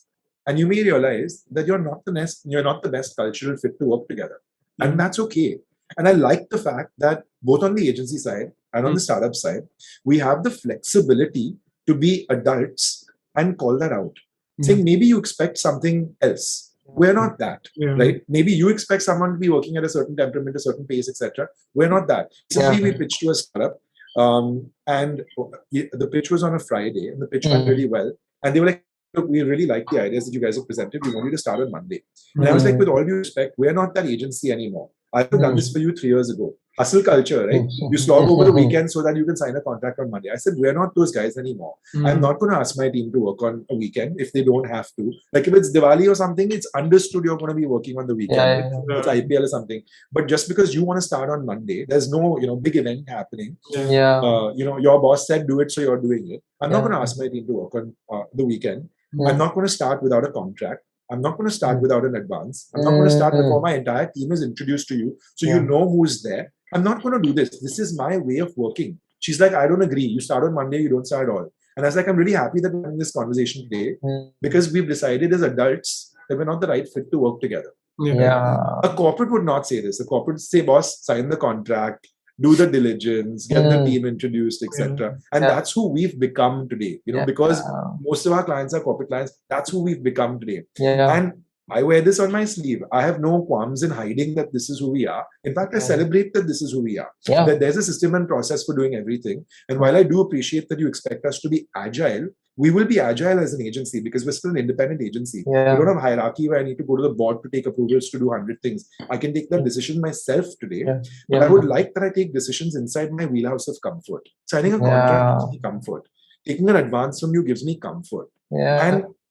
and you may realize that you're not the best cultural fit to work together. And that's okay. And I like the fact that both on the agency side and on the startup side, we have the flexibility to be adults and call that out. Saying maybe you expect something else. We're not that, right? Maybe you expect someone to be working at a certain temperament, a certain pace, etc. We're not that. Simply, we pitched to a startup, and the pitch was on a Friday, and the pitch went really well. And they were like, look, we really like the ideas that you guys have presented. We want you to start on Monday. And I was like, with all due respect, we're not that agency anymore. I've done this for you 3 years ago. Hustle culture, right? You slog over the weekend so that you can sign a contract on Monday. I said, we're not those guys anymore. I'm not going to ask my team to work on a weekend if they don't have to. Like if it's Diwali or something, it's understood you're going to be working on the weekend. Right? It's IPL or something. But just because you want to start on Monday, there's no big event happening. Your boss said do it, so you're doing it. I'm not going to ask my team to work on the weekend. I'm not going to start without a contract. I'm not going to start without an advance. I'm not going to start before my entire team is introduced to you, so you know who's there. I'm not going to do this. This is my way of working. She's like, I don't agree. You start on Monday, you don't start at all. And I was like, I'm really happy that we're having this conversation today because we've decided as adults that we're not the right fit to work together. A corporate would not say this. A corporate would say, boss, sign the contract, do the diligence, get the team introduced, etc. And that's who we've become today. Because most of our clients are corporate clients. That's who we've become today. And I wear this on my sleeve. I have no qualms in hiding that this is who we are. In fact, I celebrate that this is who we are. That there's a system and process for doing everything. And while I do appreciate that you expect us to be agile, we will be agile as an agency because we're still an independent agency. We don't have hierarchy where I need to go to the board to take approvals to do 100 things. I can take that decision myself today. But I would like that I take decisions inside my wheelhouse of comfort. Signing a contract gives me comfort. Taking an advance from you gives me comfort.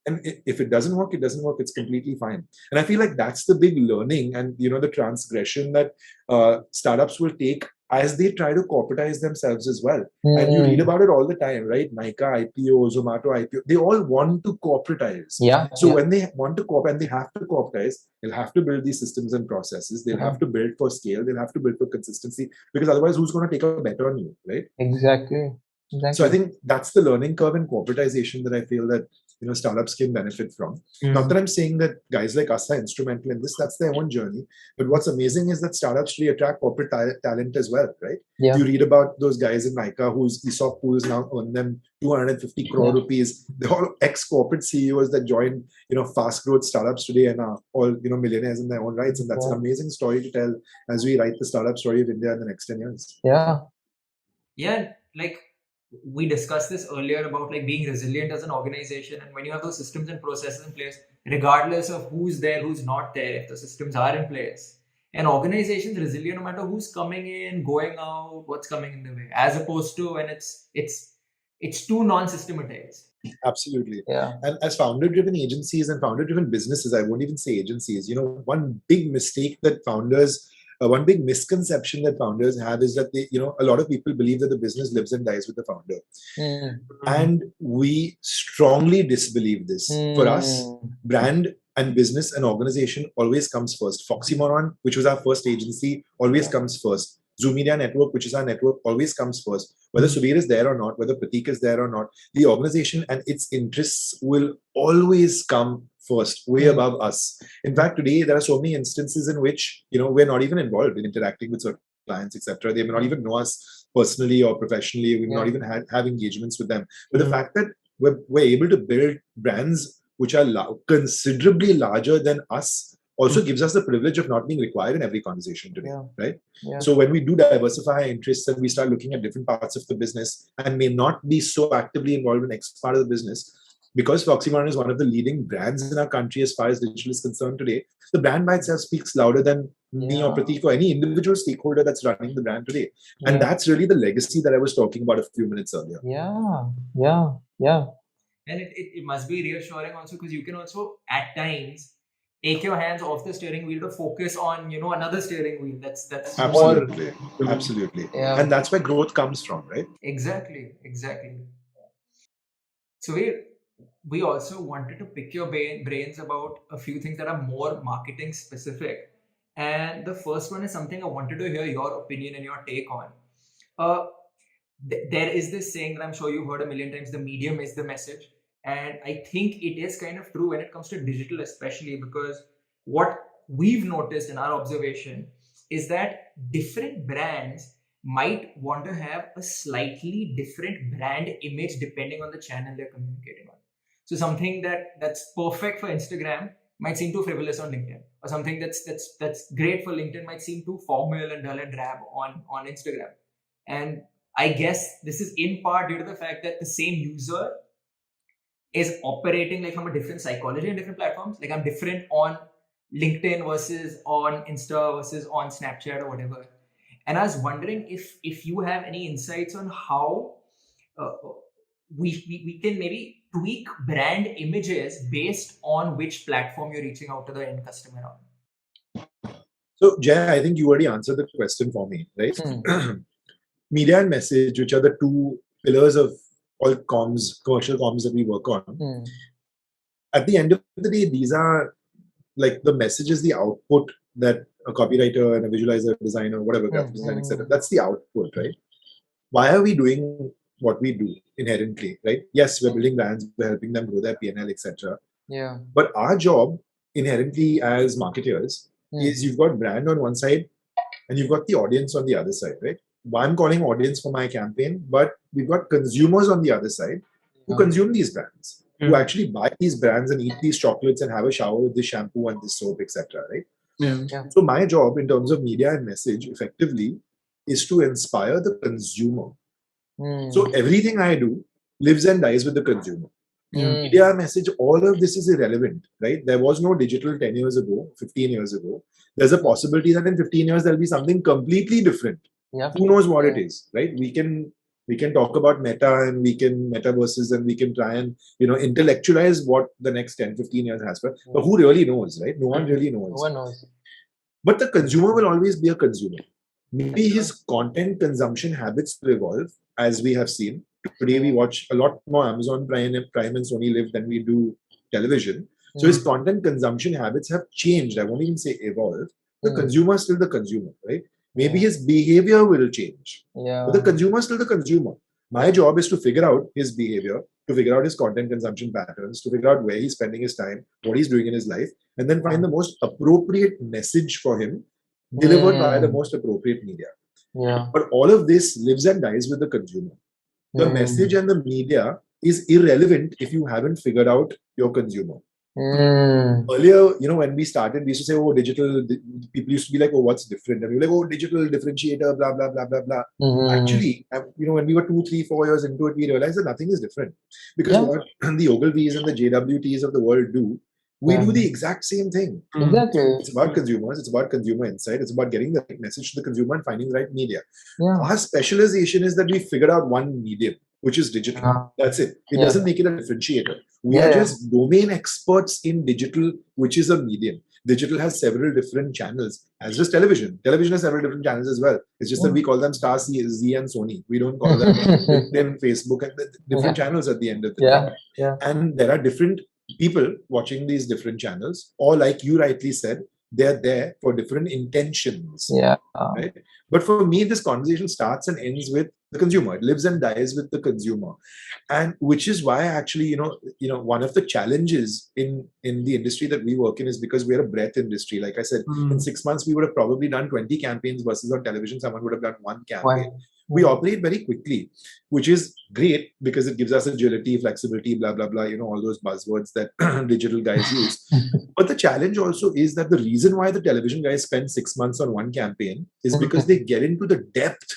And if it doesn't work, it doesn't work. It's completely fine. And I feel like that's the big learning and the transgression that startups will take as they try to corporatize themselves as well. And you read about it all the time, right? Nykaa IPO, Zomato IPO, they all want to corporatize. So when they want to corporate and they have to corporatize, they'll have to build these systems and processes. They'll have to build for scale. They'll have to build for consistency because otherwise who's going to take a bet on you, right? Exactly. So I think that's the learning curve in corporatization that I feel that startups can benefit from. Not that I'm saying that guys like us are instrumental in this, that's their own journey. But what's amazing is that startups really attract corporate talent as well, right? You read about those guys in Nykaa whose ESOP pools now earn them 250 crore rupees. They're all ex-corporate CEOs that joined, fast growth startups today and are all, millionaires in their own rights. And that's an amazing story to tell as we write the startup story of India in the next 10 years. Yeah, like we discussed this earlier about like being resilient as an organization, and when you have those systems and processes in place, regardless of who's there, who's not there, if the systems are in place, an organization's resilient no matter who's coming in, going out, what's coming in the way, as opposed to when it's too non-systematized. Absolutely. And as founder-driven agencies and founder-driven businesses, I won't even say agencies, one big mistake that founders one big misconception that founders have is that they, a lot of people believe that the business lives and dies with the founder. And we strongly disbelieve this. For us, brand and business and organization always comes first. Foxymoron, which was our first agency, always comes first. Zoom Media Network, which is our network, always comes first. Whether Subir is there or not, whether Prateek is there or not, the organization and its interests will always come first, way above us. In fact, today there are so many instances in which we're not even involved in interacting with certain clients, etc. They may not even know us personally or professionally. We may not even have engagements with them. But the fact that we're able to build brands which are considerably larger than us also gives us the privilege of not being required in every conversation today, right? Yeah. So when we do diversify our interests and we start looking at different parts of the business and may not be so actively involved in X part of the business, because Foxy Modern is one of the leading brands in our country as far as digital is concerned today, the brand by itself speaks louder than me or Prateek or any individual stakeholder that's running the brand today. And that's really the legacy that I was talking about a few minutes earlier. Yeah. And it must be reassuring also, because you can also at times take your hands off the steering wheel to focus on another steering wheel. That's absolutely. Yeah. And that's where growth comes from, right? Exactly. So we also wanted to pick your brains about a few things that are more marketing specific. And the first one is something I wanted to hear your opinion and your take on. There is this saying that I'm sure you've heard a million times: the medium is the message. And I think it is kind of true when it comes to digital, especially because what we've noticed in our observation is that different brands might want to have a slightly different brand image depending on the channel they're communicating on. So something that's perfect for Instagram might seem too frivolous on LinkedIn, or something that's great for LinkedIn might seem too formal and dull and drab on Instagram. And I guess this is in part due to the fact that the same user is operating like from a different psychology and different platforms. Like I'm different on LinkedIn versus on Insta versus on Snapchat or whatever. And I was wondering if you have any insights on how we can maybe tweak brand images based on which platform you're reaching out to the end customer on. So, Jay, I think you already answered the question for me, right? Media and message, which are the two pillars of all comms, commercial comms that we work on. At the end of the day, these are like the message is the output that a copywriter and a visualizer, designer, whatever, graphic design, etc. That's the output, right? Why are we doing what we do inherently, right? Yes, we're building brands, we're helping them grow their P&L, etc. Yeah. But our job inherently as marketers is you've got brand on one side and you've got the audience on the other side, right? I'm calling audience for my campaign, but we've got consumers on the other side who consume these brands, who actually buy these brands and eat these chocolates and have a shower with this shampoo and this soap, etc. Right? So my job in terms of media and message effectively is to inspire the consumer. So everything I do lives and dies with the consumer. Media message, all of this is irrelevant, right? There was no digital 10 years ago, 15 years ago. There's a possibility that in 15 years there'll be something completely different. Who knows what it is, right? We can talk about meta and we can metaverses and we can try and intellectualize what the next 10, 15 years has. But who really knows, right? No one really knows. No one knows. But the consumer will always be a consumer. Maybe his content consumption habits will evolve, as we have seen. Today we watch a lot more Amazon Prime and Sony Live than we do television. So his content consumption habits have changed. I won't even say evolve. The consumer is still the consumer, right? Maybe his behavior will change. But the consumer is still the consumer. My job is to figure out his behavior, to figure out his content consumption patterns, to figure out where he's spending his time, what he's doing in his life, and then find the most appropriate message for him, delivered by the most appropriate media. But all of this lives and dies with the consumer. The message and the media is irrelevant if you haven't figured out your consumer. Earlier, when we started, we used to say, oh, digital, people used to be like, oh, what's different? And we were like, oh, digital differentiator, blah, blah, blah, blah, blah. Actually, when we were 2, 3, 4 years into it, we realized that nothing is different. Because what the Ogilvies and the JWTs of the world do, we do the exact same thing. Exactly. It's about consumers, it's about consumer insight, it's about getting the right message to the consumer and finding the right media. Our specialization is that we figured out one medium, which is digital. That's it. It doesn't make it a differentiator. We are just domain experts in digital, which is a medium. Digital has several different channels, as does television. Television has several different channels as well. It's just that we call them Star, Z, and Sony. We don't call them LinkedIn, Facebook, and different channels at the end of the day. And there are different people watching these different channels, or like you rightly said, they're there for different intentions. Right? But for me, this conversation starts and ends with the consumer. It lives and dies with the consumer, and which is why actually, one of the challenges in the industry that we work in is because we're a breadth industry. Like I said, in 6 months we would have probably done 20 campaigns versus on television someone would have done one campaign. We operate very quickly, which is great because it gives us agility, flexibility, blah, blah, blah, all those buzzwords that digital guys use. But the challenge also is that the reason why the television guys spend 6 months on one campaign is because they get into the depth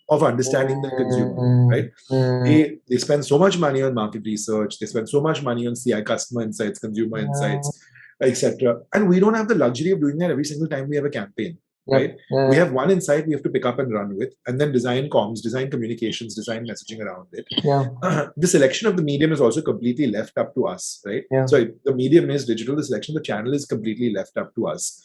of understanding the consumer, right? They spend so much money on market research, they spend so much money on CI, customer insights, consumer insights, etc. And we don't have the luxury of doing that every single time we have a campaign. Right? We have one insight we have to pick up and run with, and then design comms, design communications, design messaging around it. The selection of the medium is also completely left up to us, right? So the medium is digital, the selection of the channel is completely left up to us.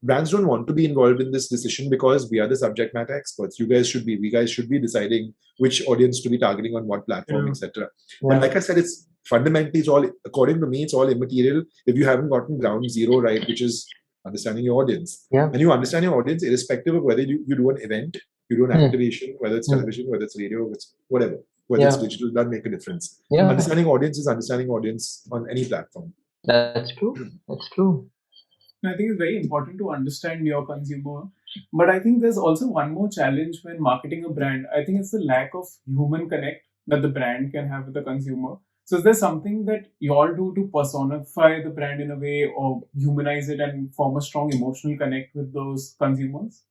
Brands don't want to be involved in this decision because we are the subject matter experts. We guys should be deciding which audience to be targeting on what platform, etc. But like I said, it's fundamentally, it's all, according to me, it's all immaterial if you haven't gotten ground zero right, which is understanding your audience. And you understand your audience irrespective of whether you do an event, you do an activation, whether it's television, whether it's radio, it's whatever, whether it's digital, doesn't make a difference. Understanding audience is understanding audience on any platform. That's true. That's true. I think it's very important to understand your consumer. But I think there's also one more challenge when marketing a brand. I think it's the lack of human connect that the brand can have with the consumer. So is there something that you all do to personify the brand in a way or humanize it and form a strong emotional connect with those consumers?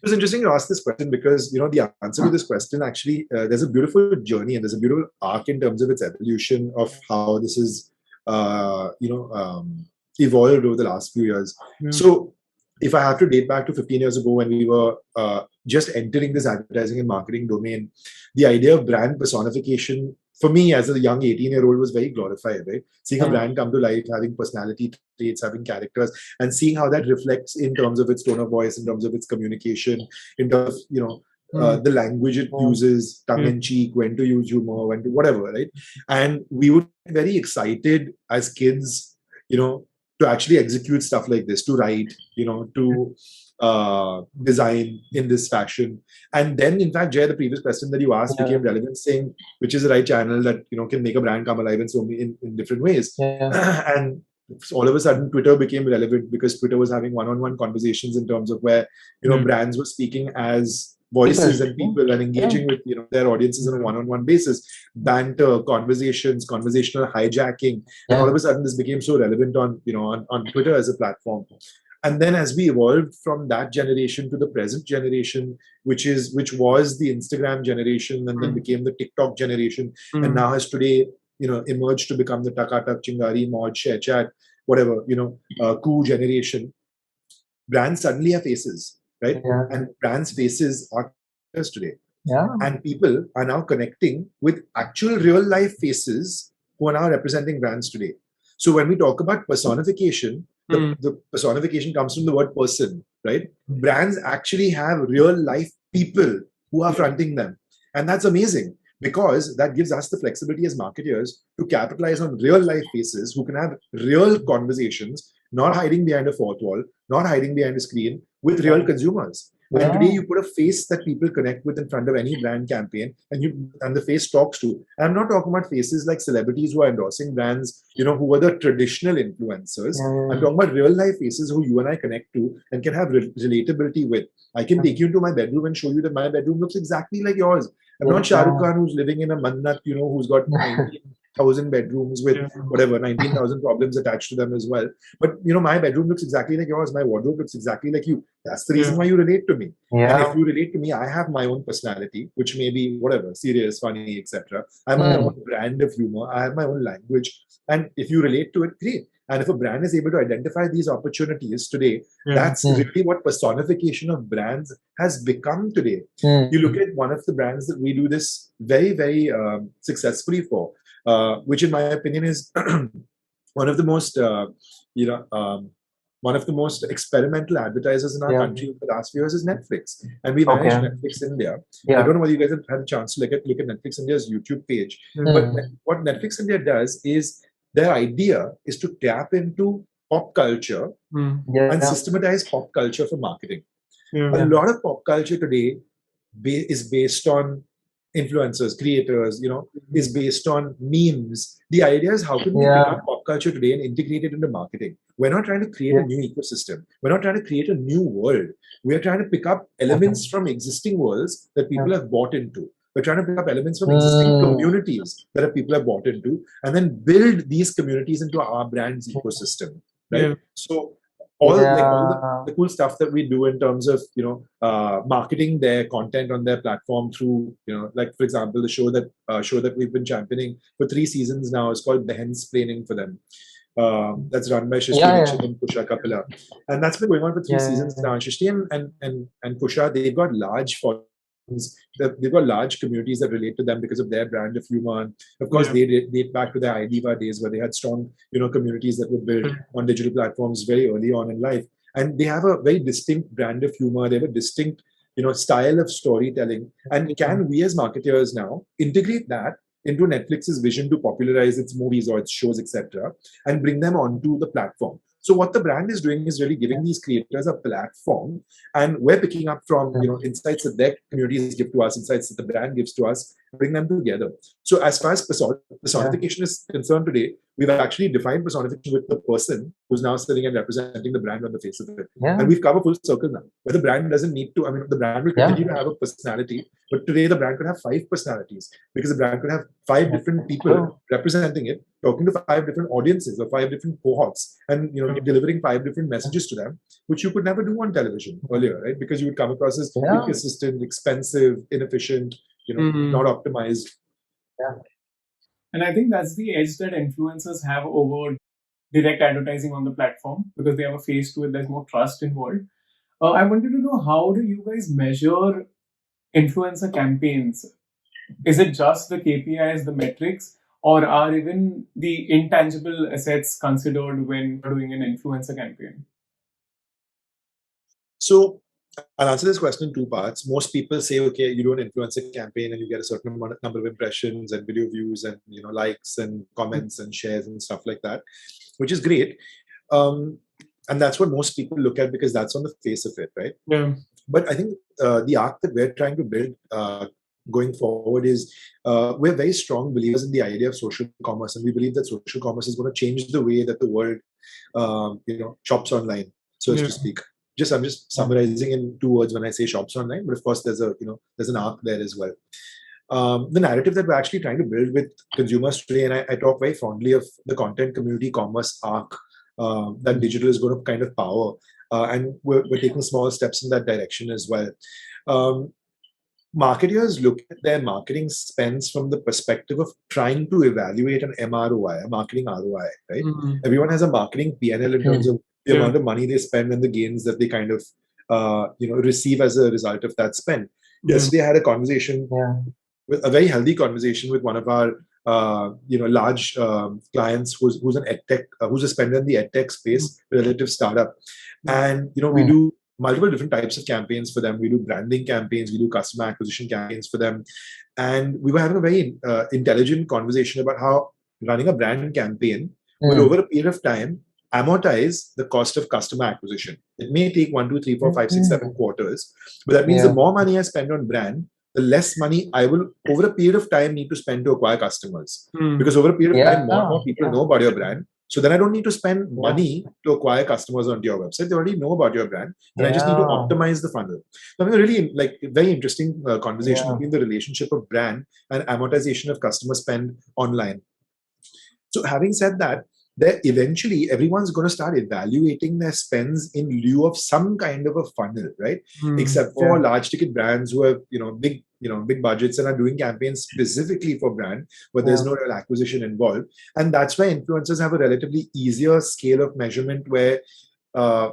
It's interesting to ask this question because, the answer to this question actually, there's a beautiful journey and there's a beautiful arc in terms of its evolution of how this is, evolved over the last few years. So if I have to date back to 15 years ago when we were just entering this advertising and marketing domain, the idea of brand personification for me as a young 18-year-old was very glorified, right? Seeing a brand come to life, having personality traits, having characters, and seeing how that reflects in terms of its tone of voice, in terms of its communication, in terms of, the language it uses, tongue-in-cheek, when to use humor, when to whatever, right? And we would be very excited as kids, to actually execute stuff like this, to write, to design in this fashion. And then, in fact, Jay, the previous question that you asked became relevant, saying which is the right channel that, can make a brand come alive in so many in different ways. And all of a sudden, Twitter became relevant because Twitter was having one-on-one conversations in terms of where, brands were speaking as voices and people and engaging with their audiences on a one-on-one basis, banter, conversations, conversational hijacking, and all of a sudden this became so relevant on on Twitter as a platform. And then as we evolved from that generation to the present generation, which was the Instagram generation and then became the TikTok generation, and now has today emerged to become the Takatak, Chingari, Mod, ShareChat, whatever Koo generation. Brands suddenly have faces. Right? And brands' faces are today. And people are now connecting with actual real life faces who are now representing brands today. So when we talk about personification, the personification comes from the word person, right? Brands actually have real life people who are fronting them. And that's amazing because that gives us the flexibility as marketers to capitalize on real life faces who can have real conversations, not hiding behind a fourth wall, not hiding behind a screen, with real consumers. And today you put a face that people connect with in front of any brand campaign and the face talks to. And I'm not talking about faces like celebrities who are endorsing brands, who are the traditional influencers. I'm talking about real life faces who you and I connect to and can have relatability with. I can take you into my bedroom and show you that my bedroom looks exactly like yours. I'm not Shah Rukh Khan who's living in a Mannat, who's got 19,000 bedrooms with whatever, 19,000 problems attached to them as well. But, my bedroom looks exactly like yours. My wardrobe looks exactly like you. That's the reason why you relate to me. And if you relate to me, I have my own personality, which may be whatever, serious, funny, etc. I have my own brand of humor. I have my own language. And if you relate to it, great. And if a brand is able to identify these opportunities today, that's really what personification of brands has become today. You look at one of the brands that we do this very, very successfully for, which in my opinion is one of the most, one of the most experimental advertisers in our country over the last few years is Netflix. And we manage Netflix India. I don't know whether you guys have had a chance to look at Netflix India's YouTube page. But what Netflix India does is their idea is to tap into pop culture and systematize pop culture for marketing. A lot of pop culture today is based on influencers, creators, is based on memes. The idea is how can we pick up pop culture today and integrate it into marketing? We're not trying to create a new ecosystem. We're not trying to create a new world. We're trying to pick up elements from existing worlds that people have bought into. We're trying to pick up elements from existing communities that people have bought into, and then build these communities into our brand's ecosystem, right? So all the cool stuff that we do in terms of marketing their content on their platform through like for example the show that we've been championing for 3 seasons now is called Behinsplaining for them. That's run by Shrishti Dixit and Kusha Kapila, and that's been going on for 3 seasons now. And Shrishti and Kusha, they've got large followings. They've got large communities that relate to them because of their brand of humor. And of course, they date back to their IDVA days where they had strong, communities that were built on digital platforms very early on in life. And they have a very distinct brand of humor. They have a distinct, style of storytelling. And can we as marketers now integrate that into Netflix's vision to popularize its movies or its shows, etc., and bring them onto the platform? So what the brand is doing is really giving these creators a platform, and we're picking up from insights that their communities give to us, insights that the brand gives to us, bring them together. So as far as personification is concerned today, we've actually defined personification with the person who's now sitting and representing the brand on the face of it. And we've come a full circle now, where the brand doesn't need to, the brand will continue to have a personality, but today the brand could have 5 personalities, because the brand could have 5 different people representing it, talking to 5 different audiences or 5 different cohorts, and delivering 5 different messages to them, which you could never do on television earlier, right? Because you would come across as inconsistent, expensive, inefficient, not optimized. And I think that's the edge that influencers have over direct advertising on the platform, because they have a face to it. There's more trust involved. I wanted to know, how do you guys measure influencer campaigns? Is it just the KPIs, the metrics, or are even the intangible assets considered when doing an influencer campaign? So I'll answer this question in 2 parts. Most people say, okay, you do an influencer campaign and you get a certain number of impressions and video views and likes and comments and shares and stuff like that, which is great. And that's what most people look at because that's on the face of it, right? Yeah. But I think the arc that we're trying to build going forward is we're very strong believers in the idea of social commerce, and we believe that social commerce is going to change the way that the world shops online, so as to speak. I'm just summarizing in 2 words when I say shops online, but of course there's an arc there as well. The narrative that we're actually trying to build with consumers today, and I talk very fondly of the content community commerce arc that digital is going to kind of power, and we're taking small steps in that direction as well. Marketers look at their marketing spends from the perspective of trying to evaluate an MROI, a marketing ROI, right? Everyone has a markening P&L in terms of the amount of money they spend and the gains that they kind of receive as a result of that spend. Yesterday I had a conversation, a very healthy conversation with one of our large clients who's an edtech, who's a spender in the edtech space, relative startup, and we do multiple different types of campaigns for them. We do branding campaigns, we do customer acquisition campaigns for them, and we were having a very intelligent conversation about how running a brand campaign will, over a period of time, amortize the cost of customer acquisition. It may take 1, 2, 3, 4, 5, 6, 7 quarters, but that means the more money I spend on brand, the less money I will, over a period of time, need to spend to acquire customers. Because over a period of time, more and more people know about your brand. So then I don't need to spend money to acquire customers onto your website. They already know about your brand. And I just need to optimize the funnel. So I mean, a really very interesting conversation between the relationship of brand and amortization of customer spend online. So having said that, there eventually everyone's going to start evaluating their spends in lieu of some kind of a funnel, right? Except for large ticket brands who have big budgets and are doing campaigns specifically for brand, but there's no real acquisition involved. And that's why influencers have a relatively easier scale of measurement, where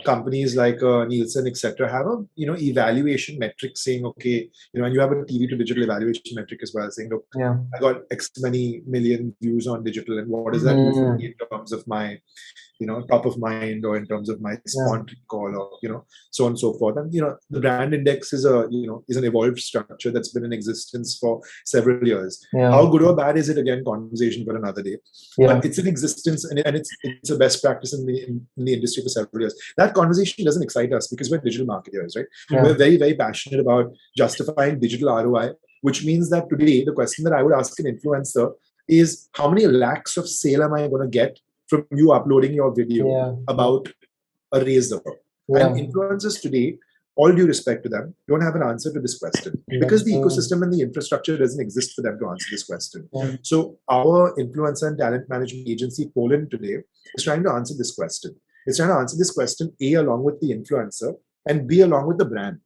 companies like Nielsen, etc., have a evaluation metric saying, okay, and you have a TV to digital evaluation metric as well, saying, look, I got X many million views on digital, and what does that do for me in terms of my top of mind, or in terms of my spontaneous call, or so on and so forth. And the brand index is is an evolved structure that's been in existence for several years. How good or bad is it? Again, conversation for another day. But it's in existence, and it's a best practice in the industry for several years. That conversation doesn't excite us because we're digital marketers, right? We're very, very passionate about justifying digital ROI, which means that today the question that I would ask an influencer is, how many lakhs of sale am I going to get from you uploading your video about a razor? And influencers today, all due respect to them, don't have an answer to this question because the ecosystem and the infrastructure doesn't exist for them to answer this question. So our influencer and talent management agency, Poland, today is trying to answer this question. It's trying to answer this question, A, along with the influencer, and B, along with the brand.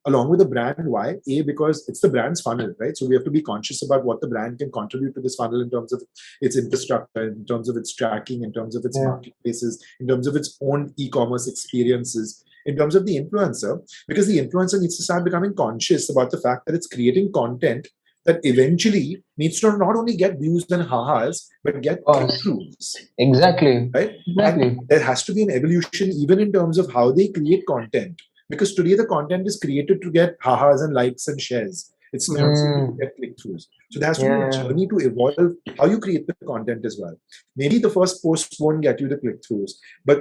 Along with the brand, why? A, because it's the brand's funnel, right? So we have to be conscious about what the brand can contribute to this funnel in terms of its infrastructure, in terms of its tracking, in terms of its marketplaces, in terms of its own e-commerce experiences, in terms of the influencer, because the influencer needs to start becoming conscious about the fact that it's creating content that eventually needs to not only get views and ha-has, but get click-throughs. Exactly. Right? Exactly. And there has to be an evolution even in terms of how they create content. Because today the content is created to get ha-has and likes and shares. It's not to get click-throughs. So there has to be a journey to evolve how you create the content as well. Maybe the first post won't get you the click-throughs,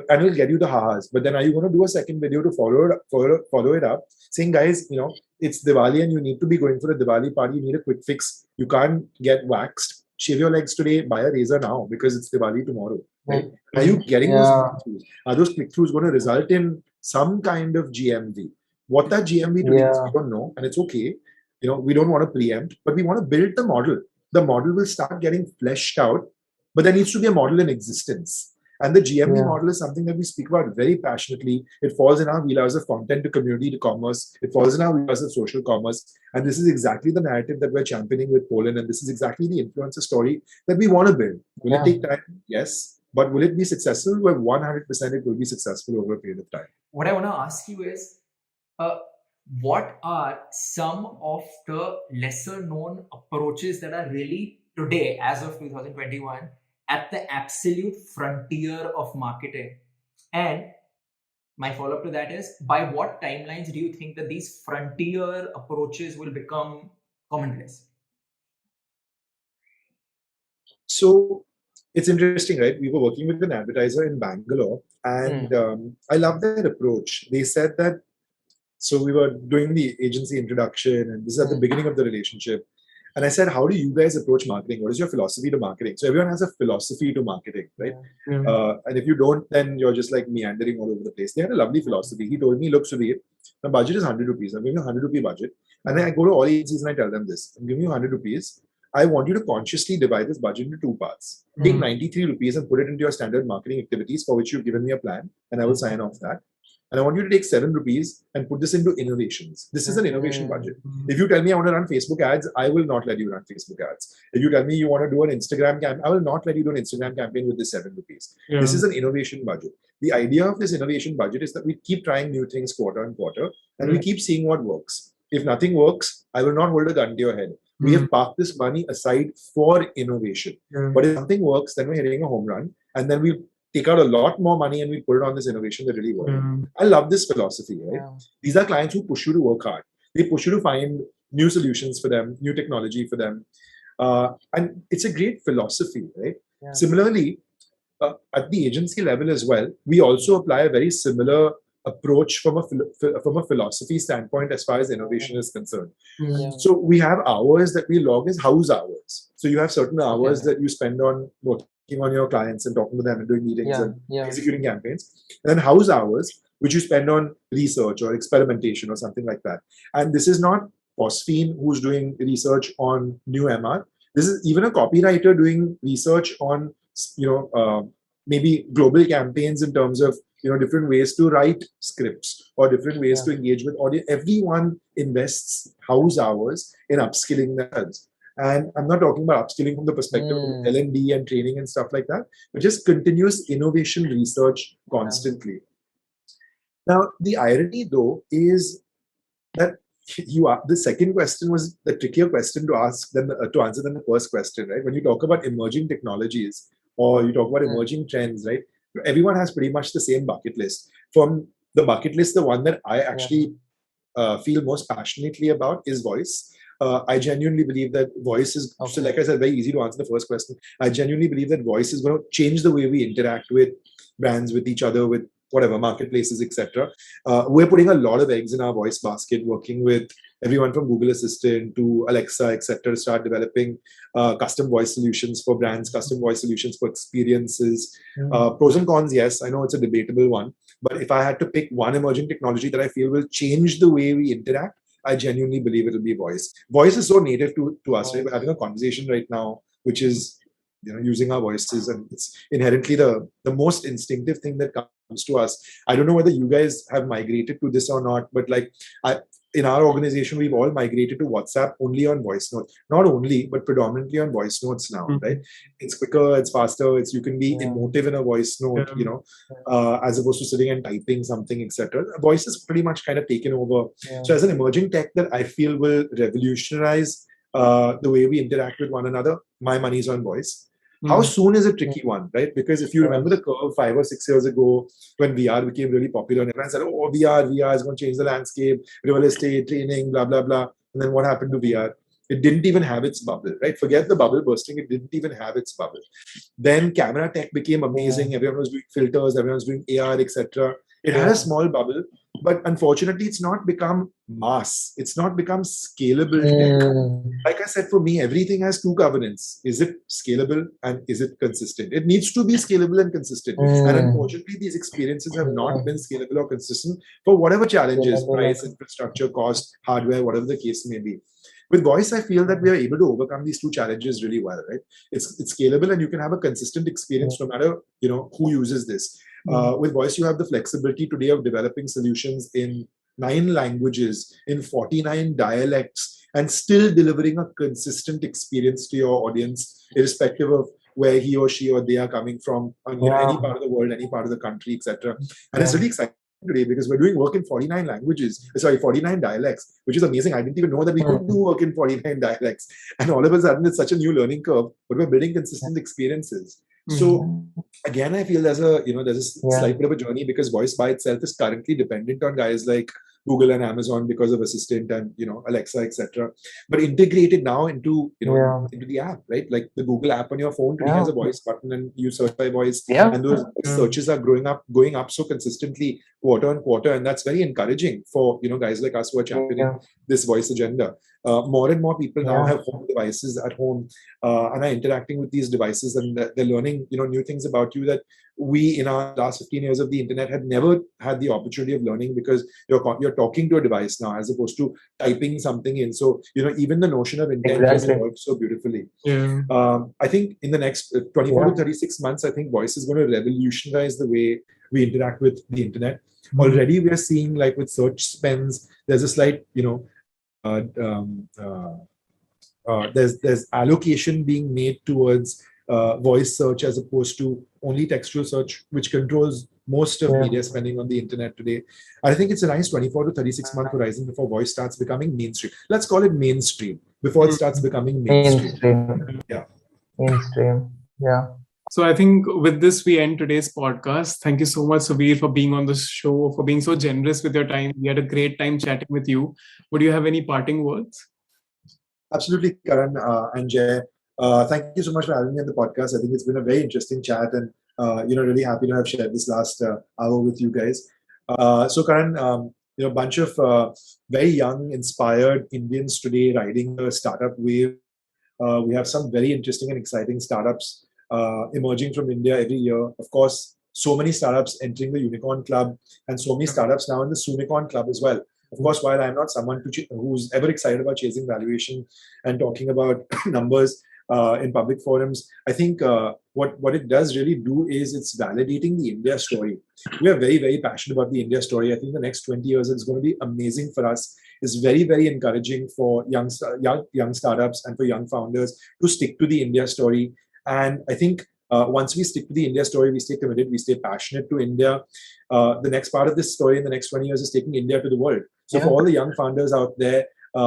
and will get you the ha-has. But then are you going to do a second video to follow it up, saying, guys, it's Diwali and you need to be going for a Diwali party. You need a quick fix. You can't get waxed. Shave your legs today. Buy a razor now because it's Diwali tomorrow. Right? Are you getting those click-throughs? Are those click-throughs going to result in some kind of GMV? What that GMV today is, we don't know, and it's okay. We don't want to preempt, but we want to build the model. The model will start getting fleshed out, but there needs to be a model in existence. And the GMV model is something that we speak about very passionately. It falls in our wheelhouse of content to community to commerce. It falls in our wheelhouse of social commerce. And this is exactly the narrative that we're championing with Poland. And this is exactly the influencer story that we want to build. Will it take time? Yes. But will it be successful? Well, 100% it will be successful over a period of time. What I want to ask you is, what are some of the lesser known approaches that are really today, as of 2021, at the absolute frontier of marketing? And my follow-up to that is, by what timelines do you think that these frontier approaches will become commonplace? So it's interesting, right? We were working with an advertiser in Bangalore, and I love their approach. They said that, so we were doing the agency introduction, and this is at the beginning of the relationship. And I said, how do you guys approach marketing? What is your philosophy to marketing? So everyone has a philosophy to marketing, right? And if you don't, then you're just like meandering all over the place. They had a lovely philosophy. He told me, look, Sudhir, my budget is 100 rupees. I'm giving you 100 rupee budget. And then I go to all agencies and I tell them this. I'm giving you 100 rupees. I want you to consciously divide this budget into two parts. Take 93 rupees and put it into your standard marketing activities for which you've given me a plan, and I will sign off that. And I want you to take 7 rupees and put this into innovations. This is an innovation budget. If you tell me I want to run Facebook ads, I will not let you run Facebook ads. If you tell me you want to do an Instagram campaign, I will not let you do an Instagram campaign with this 7 rupees. This is an innovation budget. The idea of this innovation budget is that we keep trying new things quarter on quarter, and we keep seeing what works. If nothing works, I will not hold a gun to your head. We have parked this money aside for innovation. But if something works, then we're hitting a home run, and then we take out a lot more money and we put it on this innovation that really works. I love this philosophy, right? These are clients who push you to work hard. They push you to find new solutions for them, new technology for them. And it's a great philosophy, right? Similarly, at the agency level as well, we also apply a very similar approach from a philosophy standpoint as far as innovation is concerned. So we have hours that we log as house hours. So you have certain hours that you spend on working on your clients and talking to them and doing meetings and executing campaigns. And then house hours, which you spend on research or experimentation or something like that. And this is not Phosphine who's doing research on new MR. This is even a copywriter doing research on, maybe global campaigns in terms of, different ways to write scripts or different ways to engage with audience. Everyone invests house hours in upskilling themselves. And I'm not talking about upskilling from the perspective of L&D and training and stuff like that, but just continuous innovation research constantly. Now, the irony though is that the second question was the trickier question to ask to answer than the first question, right? When you talk about emerging technologies or you talk about emerging trends, right? everyone has pretty much the same bucket list. From the bucket list, the one that I actually feel most passionately about is voice. I genuinely believe that voice is, so like I said, very easy to answer the first question. I genuinely believe that voice is going to change the way we interact with brands, with each other, with whatever, marketplaces, etc. We're putting a lot of eggs in our voice basket, working with everyone from Google Assistant to Alexa, etc., to start developing custom voice solutions for brands, custom voice solutions for experiences. Pros and cons, yes, I know it's a debatable one. But if I had to pick one emerging technology that I feel will change the way we interact, I genuinely believe it'll be voice. Voice is so native to us, right? We're having a conversation right now, which is using our voices, and it's inherently the most instinctive thing that comes to us. I don't know whether you guys have migrated to this or not, but like in our organization, we've all migrated to WhatsApp only on voice notes. Not only, but predominantly on voice notes now, right? It's quicker, it's faster, you can be emotive in a voice note, as opposed to sitting and typing something, etc. Voice is pretty much kind of taken over. So as an emerging tech that I feel will revolutionize the way we interact with one another, my money's on voice. How soon is a tricky one, right? Because if you remember the curve 5 or 6 years ago when VR became really popular and everyone said, oh, VR is going to change the landscape, real estate, training, blah, blah, blah. And then what happened to VR? It didn't even have its bubble, right? Forget the bubble bursting. It didn't even have its bubble. Then camera tech became amazing. Everyone was doing filters. Everyone was doing AR, etc. It had a small bubble, but unfortunately, it's not become mass. It's not become scalable tech. Like I said, for me, everything has two covenants. Is it scalable and is it consistent? It needs to be scalable and consistent. And unfortunately, these experiences have not been scalable or consistent for whatever challenges, price, infrastructure, cost, hardware, whatever the case may be. With voice, I feel that we are able to overcome these two challenges really well, right? It's scalable and you can have a consistent experience no matter who uses this. With voice, you have the flexibility today of developing solutions in 9 languages, in 49 dialects, and still delivering a consistent experience to your audience, irrespective of where he or she or they are coming from, any part of the world, any part of the country, etc. And it's really exciting today because we're doing work in 49 dialects, which is amazing. I didn't even know that we could do work in 49 dialects. And all of a sudden, it's such a new learning curve, but we're building consistent experiences. So again, I feel there's a slight bit of a journey because voice by itself is currently dependent on guys like Google and Amazon because of Assistant and Alexa, etc. But integrated now into into the app, right? Like the Google app on your phone today has a voice button and you search by voice, and those searches are going up so consistently quarter on quarter, and that's very encouraging for guys like us who are championing this voice agenda. More and more people now have home devices at home and are interacting with these devices, and they're learning new things about you that we in our last 15 years of the internet had never had the opportunity of learning, because you're talking to a device now as opposed to typing something in. So even the notion of intent has evolved so beautifully. I think in the next 24 to 36 months, I think voice is going to revolutionize the way we interact with the internet. Already we are seeing, like with search spends, there's a slight there's allocation being made towards voice search as opposed to only textual search, which controls most of media spending on the internet today. I think it's a nice 24 to 36 month horizon before voice starts becoming mainstream. Let's call it mainstream before it starts becoming mainstream. Mainstream. So I think with this, we end today's podcast. Thank you so much, Subir, for being on the show, for being so generous with your time. We had a great time chatting with you. Would you have any parting words? Absolutely, Karan and Jay. Thank you so much for having me on the podcast. I think it's been a very interesting chat, and really happy to have shared this last hour with you guys. So Karan, a bunch of very young, inspired Indians today riding the startup wave. We have some very interesting and exciting startups emerging from India every year. Of course, so many startups entering the Unicorn Club, and so many startups now in the Soonicorn Club as well. Of course, while I'm not someone who's ever excited about chasing valuation and talking about numbers in public forums, I think what it does really do is it's validating the India story. We are very, very passionate about the India story. I think the next 20 years is going to be amazing for us. It's very, very encouraging for young startups and for young founders to stick to the India story. And I think once we stick to the India story, we stay committed, we stay passionate to India. The next part of this story in the next 20 years is taking India to the world. So for all the young founders out there,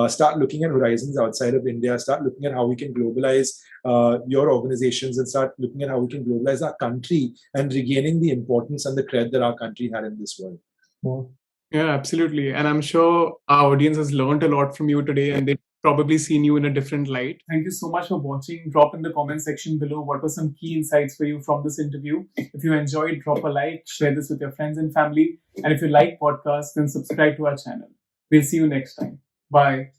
start looking at horizons outside of India, start looking at how we can globalize your organizations, and start looking at how we can globalize our country and regaining the importance and the cred that our country had in this world. Yeah, absolutely. And I'm sure our audience has learned a lot from you today, and they've probably seen you in a different light. Thank you so much for watching. Drop in the comment section below what were some key insights for you from this interview. If you enjoyed, drop a like, share this with your friends and family. And if you like podcasts, then subscribe to our channel. We'll see you next time. Bye.